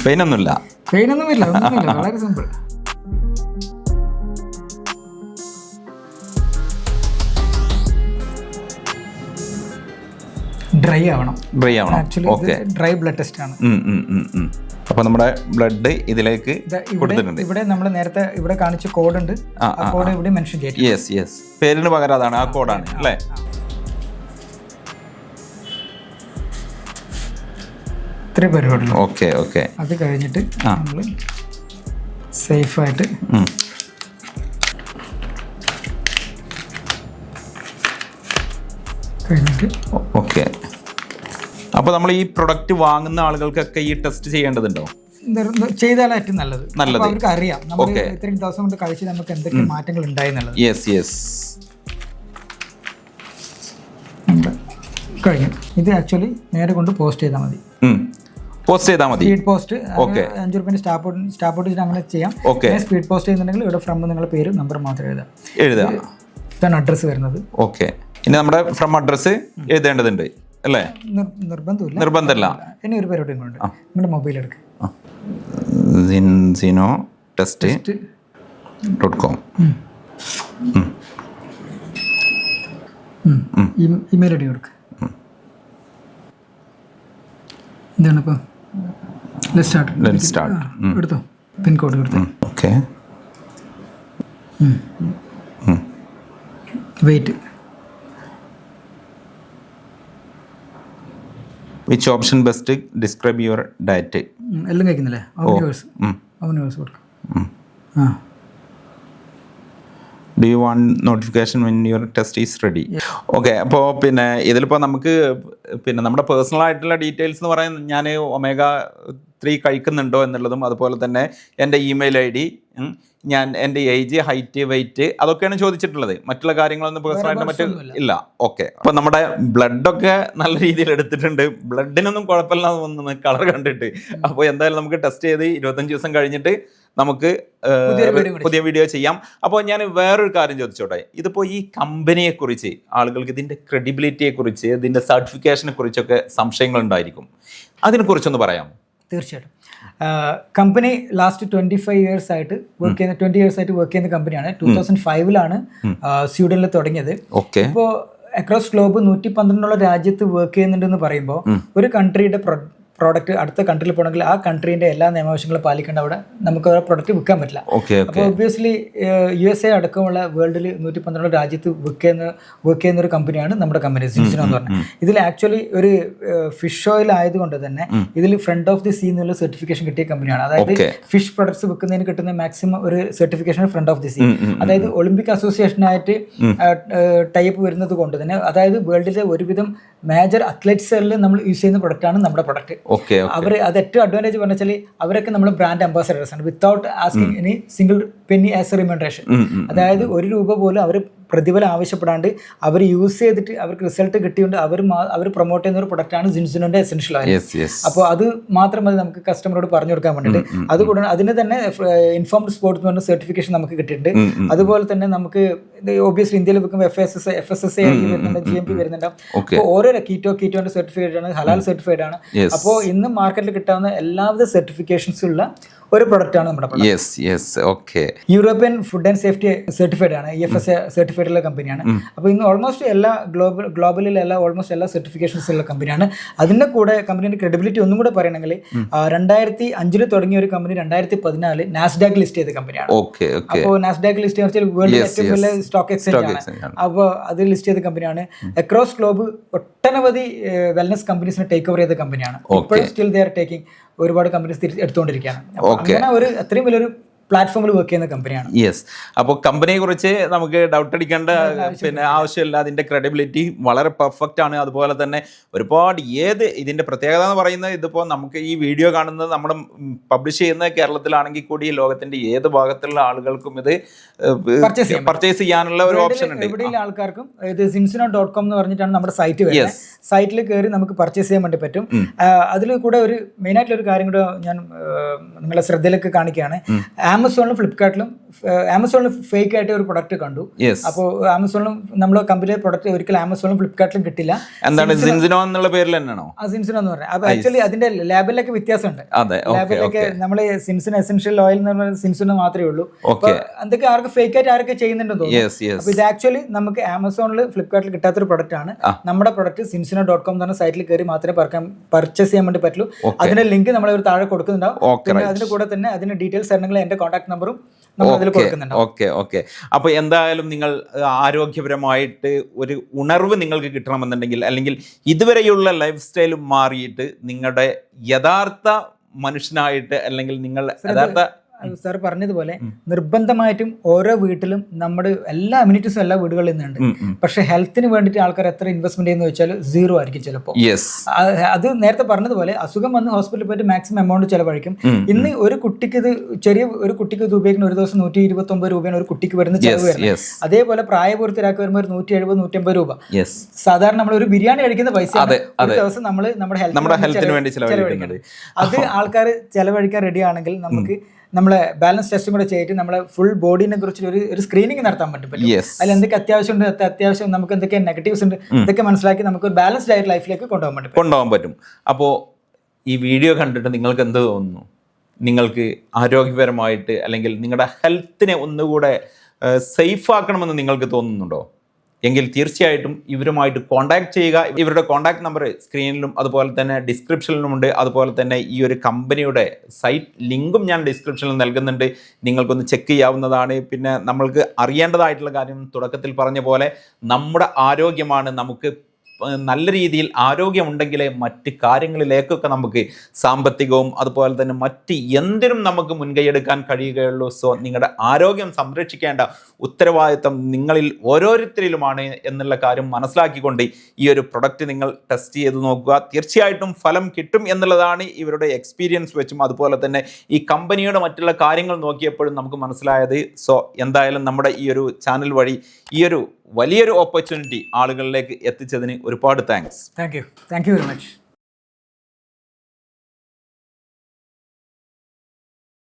പെയിനൊന്നുമില്ല, വളരെ സിമ്പിൾ. ഡ്രൈ ആവണം. ആക്ച്വലി ഡ്രൈ ബ്ലഡ് ടെസ്റ്റ് ആണ്. അപ്പൊ നമ്മുടെ ബ്ലഡ് ഇതിലേക്ക് ഇവിടെ നമ്മൾ നേരത്തെ ഇവിടെ കാണിച്ച കോഡ് ഉണ്ട്. ആ കോഡ് ഇവിടെ മെൻഷൻ ചെയ്യും. പേരിന് പകരം അതാണ്, ആ കോഡാണ് അല്ലേ? ഇത്ര പരിപാടി. ഓക്കെ അത് കഴിഞ്ഞിട്ട് നമ്മൾ സേഫ് ആയിട്ട് കഴിഞ്ഞിട്ട് അപ്പോൾ നമ്മൾ ഈ പ്രൊഡക്റ്റ് വാങ്ങുന്ന ആളുകൾക്കൊക്കെ ഈ ടെസ്റ്റ് ചെയ്യേണ്ടതുണ്ടോ? ചെയ്താൽ ഏറ്റവും നല്ലത്. അവർക്ക് അറിയാം നമ്മൾ ഇത്രയും ദിവസം കൊണ്ട് കഴിച്ച് നമുക്ക് എന്തൊക്കെ മാറ്റങ്ങൾ ഉണ്ടായി എന്നുള്ളത്. കഴിഞ്ഞു. ഇത് ആക്ച്വലി നേരെ കൊണ്ട് പോസ്റ്റ് ചെയ്താൽ മതി. പോസ്റ്റ് ചെയ്താൽ മതി. Speed post okay. 5 രൂപ സ്റ്റാപ്പ് ഔട്ട് അങ്ങനെ ചെയ്യാം. ഓക്കെ. സ്പീഡ് പോസ്റ്റ് ചെയ്യുന്നുണ്ടെങ്കിൽ ഇവിടെ ഫ്രം നിങ്ങളുടെ പേര് നമ്പർ മാത്രം എഴുതുക. ഇതാണ് അഡ്രസ്സ് വരുന്നത്. ഓക്കെ. ഇനി നമ്മുടെ ഫ്രം അഡ്രസ്സ് എഴുതേണ്ടതുണ്ട് അല്ലേ? നിർബന്ധമില്ല. ഇനി ഒരു പരിപാടി കൊണ്ട് നിങ്ങളുടെ മൊബൈൽ എടുക്കുക. zinzinotest.com ഇമെയിൽ ഐ ഡി കൊടുക്കുക. ഇതാണ് ഇപ്പോൾ സ്റ്റാർട്ട് എടുത്തോ. പിൻകോഡ് കൊടുത്തു. Okay. Wait. Which option best describe your diet? എല്ലാം കഴിക്കുന്നില്ലേ? അവനേഴ്സ് കൊടുക്കും. Do you want notification when your test is ready? Okay. അപ്പോൾ പിന്നെ ഇതിലിപ്പോൾ നമുക്ക് പിന്നെ നമ്മുടെ പേഴ്സണൽ ആയിട്ടുള്ള ഡീറ്റെയിൽസ് എന്ന് പറയുന്നത് ഞാൻ omega-3 കഴിക്കുന്നുണ്ടോ എന്നുള്ളതും അതുപോലെ തന്നെ എൻ്റെ ഇമെയിൽ ID, ഞാൻ എൻ്റെ ഏജ്, ഹൈറ്റ്, വെയിറ്റ് അതൊക്കെയാണ് ചോദിച്ചിട്ടുള്ളത്. മറ്റുള്ള കാര്യങ്ങളൊന്നും പേഴ്സണലായിട്ട് മറ്റു ഇല്ല. ഓക്കെ. അപ്പോൾ നമ്മുടെ ബ്ലഡൊക്കെ നല്ല രീതിയിൽ എടുത്തിട്ടുണ്ട്. ബ്ലഡിനൊന്നും കുഴപ്പമില്ലാതെ വന്നു കളർ കണ്ടിട്ട്. അപ്പോൾ എന്തായാലും നമുക്ക് ടെസ്റ്റ് ചെയ്ത് 25 ദിവസം കഴിഞ്ഞിട്ട് നമുക്ക് പുതിയ വീഡിയോ ചെയ്യാം. അപ്പോൾ ഞാൻ വേറൊരു കാര്യം ചോദിച്ചോട്ടെ. ഇതിപ്പോൾ ഈ കമ്പനിയെക്കുറിച്ച് ആളുകൾക്ക് ഇതിൻ്റെ ക്രെഡിബിലിറ്റിയെക്കുറിച്ച് ഇതിൻ്റെ സർട്ടിഫിക്കേഷനെ കുറിച്ചൊക്കെ സംശയങ്ങൾ ഉണ്ടായിരിക്കും. അതിനെക്കുറിച്ചൊന്ന് പറയാമോ? തീർച്ചയായിട്ടും. കമ്പനി ലാസ്റ്റ് 25 years ആയിട്ട് വർക്ക് ചെയ്യുന്ന 20 years ആയിട്ട് വർക്ക് ചെയ്യുന്ന കമ്പനിയാണ്. 2005 സ്വീഡനിൽ തുടങ്ങിയത്. ഇപ്പോൾ അക്രോസ് ഗ്ലോബ് 112 രാജ്യത്ത് വർക്ക് ചെയ്യുന്നുണ്ടെന്ന് പറയുമ്പോൾ ഒരു കൺട്രിയുടെ പ്രോഡക്റ്റ് അടുത്ത കൺട്രിയിൽ പോകണമെങ്കിൽ ആ കൺട്രീൻ്റെ എല്ലാ നിയമാവശങ്ങളും പാലിക്കേണ്ട അവിടെ നമുക്ക് ആ പ്രോഡക്റ്റ് വിൽക്കാൻ പറ്റില്ല. അപ്പോൾ ഒബ്വിയസ്ലി USA അടക്കമുള്ള വേൾഡിൽ 112 രാജ്യത്ത് വർക്ക് ചെയ്യുന്ന ഒരു കമ്പനിയാണ് നമ്മുടെ കമ്പനി സിൻസിനോ എന്ന് പറഞ്ഞത്. ഇതിൽ ആക്ച്വലി ഒരു ഫിഷ് ഓയിൽ ആയതുകൊണ്ട് തന്നെ ഇതിൽ ഫ്രണ്ട് ഓഫ് ദി സീ എന്നുള്ള സർട്ടിഫിക്കേഷൻ കിട്ടിയ കമ്പനിയാണ്. അതായത് ഫിഷ് പ്രൊഡക്ട്സ് വിൽക്കുന്നതിന് കിട്ടുന്ന മാക്സിമം ഒരു certification friend of the sea. അതായത് ഒളിമ്പിക് അസോസിയേഷനായിട്ട് ടൈപ്പ് വരുന്നത് കൊണ്ട് തന്നെ അതായത് വേൾഡിലെ ഒരുവിധം മേജർ അത്ലറ്റ്സിൽ നമ്മൾ യൂസ് ചെയ്യുന്ന പ്രൊഡക്റ്റാണ് നമ്മുടെ പ്രൊഡക്റ്റ്. അവർ അത് ഏറ്റവും അഡ്വാൻറ്റേജ് പറഞ്ഞാൽ വെച്ചാൽ അവരൊക്കെ നമ്മൾ ബ്രാൻഡ് അംബാസഡേഴ്സ് ആണ് without asking any single penny as a remuneration. അതായത് ₹1 പോലും അവർ പ്രതിഫലം ആവശ്യപ്പെടാണ്ട് അവർ യൂസ് ചെയ്തിട്ട് അവർക്ക് റിസൾട്ട് കിട്ടിയുകൊണ്ട് അവർ പ്രൊമോട്ട് ചെയ്യുന്ന ഒരു പ്രൊഡക്റ്റാണ് ജിൻസിനോന്റെ എസെൻഷ്യൽ ഓയിൽ. അപ്പോൾ അത് മാത്രം മതി നമുക്ക് കസ്റ്റമറോട് പറഞ്ഞു കൊടുക്കാൻ വേണ്ടിയിട്ട്. അതുകൂടാതെ അതിന് തന്നെ ഇൻഫോംഡ് സ്പോർട്സ് എന്ന് പറഞ്ഞ സർട്ടിഫിക്കേഷൻ നമുക്ക് കിട്ടിയിട്ടുണ്ട്. അതുപോലെ തന്നെ നമുക്ക് ഒബ്വിയസ്ലി ഇന്ത്യയിൽ വെക്കുമ്പോൾ FSSAI വരുന്നുണ്ട്, GMP വരുന്നുണ്ട്. അപ്പോൾ ഓരോ കീറ്റോന്റെ സർട്ടിഫിക്കറ്റ് ആണ്, ഹലാൽ സർട്ടിഫൈഡ് ആണ്. അപ്പോൾ ഇന്ന് മാർക്കറ്റിൽ കിട്ടാവുന്ന എല്ലാവിധ സർട്ടിഫിക്കേഷൻസ് ഉള്ള ഒരു പ്രൊഡക്റ്റ് ആണ് നമ്മുടെ European food and safety certified ആണ്, EFSA സർട്ടിഫൈഡ് ഉള്ള കമ്പനിയാണ്. അപ്പോൾ ഇന്ന് ഓൾമോസ്റ്റ് എല്ലാ ഗ്ലോബലിലെ ഓൾമോസ്റ്റ് എല്ലാ സർട്ടിഫിക്കേഷൻസ് ഉള്ള കമ്പനിയാണ്. അതിൻ്റെ കൂടെ കമ്പനിയുടെ ക്രെഡിബിലിറ്റി ഒന്നും കൂടെ പറയണമെങ്കിൽ 2005 തുടങ്ങിയ ഒരു കമ്പനി 2014 നാസ്ഡാക്ക് ലിസ്റ്റ് ചെയ്ത കമ്പനിയാണ്. അപ്പോൾ നാസ്ഡാക്ക് ലിസ്റ്റ് വെച്ചാൽ വേൾഡിലെ ഏറ്റവും വലിയ സ്റ്റോക്ക് എക്സ്ചേഞ്ച് ആണ്. അപ്പോൾ അത് ലിസ്റ്റ് ചെയ്ത കമ്പനിയാണ്. അക്രോസ് ഗ്ലോബ് ഒട്ടനവധി വെൽനസ് കമ്പനീസിനെ ടേക്ക് ഓവർ ചെയ്ത കമ്പനിയാണ്. ഇപ്പോഴും സ്റ്റിൽ ദേ ആർ ടേക്കിംഗ് ഒരുപാട് കമ്പനീസ് എടുത്തുകൊണ്ടിരിക്കുകയാണ്. അങ്ങനെ ഒരു അത്രയും വലിയൊരു പ്ലാറ്റ്ഫോമിൽ വർക്ക് ചെയ്യുന്ന കമ്പനിയാണ്. യെസ്. അപ്പോൾ കമ്പനിയെ കുറിച്ച് നമുക്ക് ഡൗട്ട് അടിക്കേണ്ട പിന്നെ ആവശ്യമില്ല. അതിൻ്റെ ക്രെഡിബിലിറ്റി വളരെ പെർഫെക്റ്റ് ആണ്. അതുപോലെ തന്നെ ഒരുപാട് ഇതിൻ്റെ പ്രത്യേകത എന്ന് പറയുന്നത് ഇതിപ്പോൾ നമുക്ക് ഈ വീഡിയോ കാണുന്നത് നമ്മൾ പബ്ലിഷ് ചെയ്യുന്ന കേരളത്തിലാണെങ്കിൽ കൂടി ലോകത്തിൻ്റെ ഏത് ഭാഗത്തുള്ള ആളുകൾക്കും ഇത് പർച്ചേസ് ചെയ്യാനുള്ള ഒരു ഓപ്ഷൻ ഉണ്ട്. എവിടെയുള്ള ആൾക്കാർക്കും ഇത് zinzino.com എന്ന് പറഞ്ഞിട്ടാണ് നമ്മുടെ സൈറ്റ് വരുന്നത്. സൈറ്റിൽ കയറി നമുക്ക് പർച്ചേസ് ചെയ്യാൻ വേണ്ടി പറ്റും. അതിൽ കൂടെ ഒരു മെയിനായിട്ടുള്ള ഒരു കാര്യം കൂടെ ഞാൻ നിങ്ങളുടെ ശ്രദ്ധയിലേക്ക് കാണിക്കുകയാണ്. ആമസോണിലും ഫ്ലിപ്കാർട്ടിലും ഫേക്ക് ആയിട്ട് ഒരു പ്രൊഡക്റ്റ് കണ്ടു. അപ്പോൾ ആമസോണിലും നമ്മുടെ കമ്പനിയുടെ പ്രൊഡക്റ്റ് ഒരിക്കലും ആമസോണിലും ഫ്ലിപ്കാർട്ടിലും കിട്ടില്ല. എന്താണ് ജിൻസിനോ എന്നുള്ള പേരിൽ തന്നെയാണോ? ജിൻസിനോ എന്ന് പറഞ്ഞാൽ അപ്പോൾ ആക്ച്വലി അതിന്റെ ലേബലിലൊക്കെ വ്യത്യാസമുണ്ട്. ലേബലിലൊക്കെ നമ്മൾ സിൻസിനോ എസെൻഷ്യൽ ഓയിൽ എന്ന് പറഞ്ഞാൽ സിൻസിനോ മാത്രമേ ഉള്ളൂ. എന്തൊക്കെ ആർക്ക് ഫേക്ക് ആയിട്ട് ആരൊക്കെ ചെയ്യുന്നുണ്ടെന്ന് തോന്നുന്നു. അപ്പോൾ ഇത് ആക്ച്വലി നമുക്ക് ആമസോണിൽ ഫ്ലിപ്കാർട്ടിൽ കിട്ടാത്തൊരു പ്രൊഡക്റ്റ് ആണ്. നമ്മുടെ പ്രൊഡക്റ്റ് zinzino.com എന്ന് പറഞ്ഞ സൈറ്റിൽ കയറി മാത്രമേ പർച്ചേസ് ചെയ്യാൻ വേണ്ടി പറ്റുള്ളൂ. അതിന്റെ ലിങ്ക് നമ്മൾ ഒരു താഴെ കൊടുക്കുന്നുണ്ടാവും. പിന്നെ അതിന്റെ കൂടെ തന്നെ അതിന്റെ ഡീറ്റെയിൽസ് ആണെങ്കിൽ എന്റെ കോൺടാക്ട് നമ്പറും ഓക്കെ. അപ്പോൾ എന്തായാലും നിങ്ങൾ ആരോഗ്യപരമായിട്ട് ഒരു ഉണർവ് നിങ്ങൾക്ക് കിട്ടണമെന്നുണ്ടെങ്കിൽ അല്ലെങ്കിൽ ഇതുവരെയുള്ള ലൈഫ് സ്റ്റൈൽ മാറിയിട്ട് നിങ്ങളുടെ യഥാർത്ഥ മനുഷ്യനായിട്ട് അല്ലെങ്കിൽ നിങ്ങൾ യഥാർത്ഥ സാർ പറഞ്ഞതുപോലെ നിർബന്ധമായിട്ടും ഓരോ വീട്ടിലും നമ്മുടെ എല്ലാ അമ്യൂണിറ്റീസും എല്ലാ വീടുകളിൽ നിന്നുണ്ട്. പക്ഷെ ഹെൽത്തിന് വേണ്ടിയിട്ട് ആൾക്കാർ എത്ര ഇൻവെസ്റ്റ്മെന്റ് ചെയ്യുന്ന വെച്ചാൽ 0 ആയിരിക്കും ചിലപ്പോൾ. അത് നേരത്തെ പറഞ്ഞതുപോലെ അസുഖം വന്ന് ഹോസ്പിറ്റലിൽ പോയിട്ട് മാക്സിമം എമൗണ്ട് ചിലവഴിക്കും. ഇന്ന് ഒരു കുട്ടിക്ക് ഇത് ചെറിയ ഒരു കുട്ടിക്ക് ഇത് ഉപയോഗിക്കുന്ന ഒരു ദിവസം 129 രൂപയാണ് ഒരു കുട്ടിക്ക് വരുന്ന ചിലവ് വരുന്നത്. അതേപോലെ പ്രായപൂർത്തിയാക്കി വരുമ്പോൾ 170-150 രൂപ. സാധാരണ നമ്മൾ ഒരു ബിരിയാണി കഴിക്കുന്ന പൈസ ഒരു ദിവസം നമ്മൾ നമ്മുടെ ഹെൽത്തിന് വേണ്ടി ചെലവഴിക്കുന്നത്. അത് ആൾക്കാർ ചെലവഴിക്കാൻ റെഡി ആണെങ്കിൽ നമുക്ക് നമ്മളെ ബാലൻസ് ടെസ്റ്റും കൂടെ ചെയ്തിട്ട് നമ്മളെ ഫുൾ ബോഡിനെ കുറിച്ച് ഒരു സ്ക്രീനിങ് നടത്താൻ പറ്റും. അതിൽ എന്തൊക്കെ അത്യാവശ്യം ഉണ്ട്, അത്യാവശ്യം നമുക്ക് എന്തൊക്കെ നെഗറ്റീവ്സ് ഉണ്ട്, ഇതൊക്കെ മനസ്സിലാക്കി നമുക്ക് ഒരു ബാലൻസ്ഡ് ആയിട്ട് ലൈഫിലേക്ക് കൊണ്ടുപോകാൻ പറ്റും. അപ്പോൾ ഈ വീഡിയോ കണ്ടിട്ട് നിങ്ങൾക്ക് എന്ത് തോന്നുന്നു? നിങ്ങൾക്ക് ആരോഗ്യപരമായിട്ട് അല്ലെങ്കിൽ നിങ്ങളുടെ ഹെൽത്തിനെ ഒന്നുകൂടെ സേഫ് ആക്കണമെന്ന് നിങ്ങൾക്ക് തോന്നുന്നുണ്ടോ? എങ്കിൽ തീർച്ചയായിട്ടും ഇവരുമായിട്ട് കോൺടാക്ട് ചെയ്യുക. ഇവരുടെ കോൺടാക്ട് നമ്പർ സ്ക്രീനിലും അതുപോലെ തന്നെ ഡിസ്ക്രിപ്ഷനിലുമുണ്ട്. അതുപോലെ തന്നെ ഈ ഒരു കമ്പനിയുടെ സൈറ്റ് ലിങ്കും ഞാൻ ഡിസ്ക്രിപ്ഷനിൽ നൽകുന്നുണ്ട്, നിങ്ങൾക്കൊന്ന് ചെക്ക് ചെയ്യാവുന്നതാണ്. പിന്നെ നമ്മൾക്ക് അറിയേണ്ടതായിട്ടുള്ള കാര്യം തുടക്കത്തിൽ പറഞ്ഞ പോലെ നമ്മുടെ ആരോഗ്യമാണ്. നമുക്ക് നല്ല രീതിയിൽ ആരോഗ്യമുണ്ടെങ്കിലേ മറ്റ് കാര്യങ്ങളിലേക്കൊക്കെ നമുക്ക് സാമ്പത്തികവും അതുപോലെ തന്നെ മറ്റ് എന്തിനും നമുക്ക് മുൻകൈയെടുക്കാൻ കഴിയുകയുള്ളൂ. സോ നിങ്ങളുടെ ആരോഗ്യം സംരക്ഷിക്കേണ്ട ഉത്തരവാദിത്തം നിങ്ങളിൽ ഓരോരുത്തരിലുമാണ് എന്നുള്ള കാര്യം മനസ്സിലാക്കിക്കൊണ്ട് ഈ ഒരു പ്രൊഡക്റ്റ് നിങ്ങൾ ടെസ്റ്റ് ചെയ്ത് നോക്കുക. തീർച്ചയായിട്ടും ഫലം കിട്ടും എന്നുള്ളതാണ് ഇവരുടെ എക്സ്പീരിയൻസ് വെച്ചും അതുപോലെ തന്നെ ഈ കമ്പനിയുടെ മറ്റുള്ള കാര്യങ്ങൾ നോക്കിയപ്പോഴും നമുക്ക് മനസ്സിലായത്. സോ എന്തായാലും നമ്മുടെ ഈ ഒരു ചാനൽ വഴി ഈ ഒരു വലിയൊരു ഓപ്പർച്യൂണിറ്റി ആളുകളിലേക്ക് എത്തിച്ചതിന് ഒരുപാട് thanks. Thank you very much.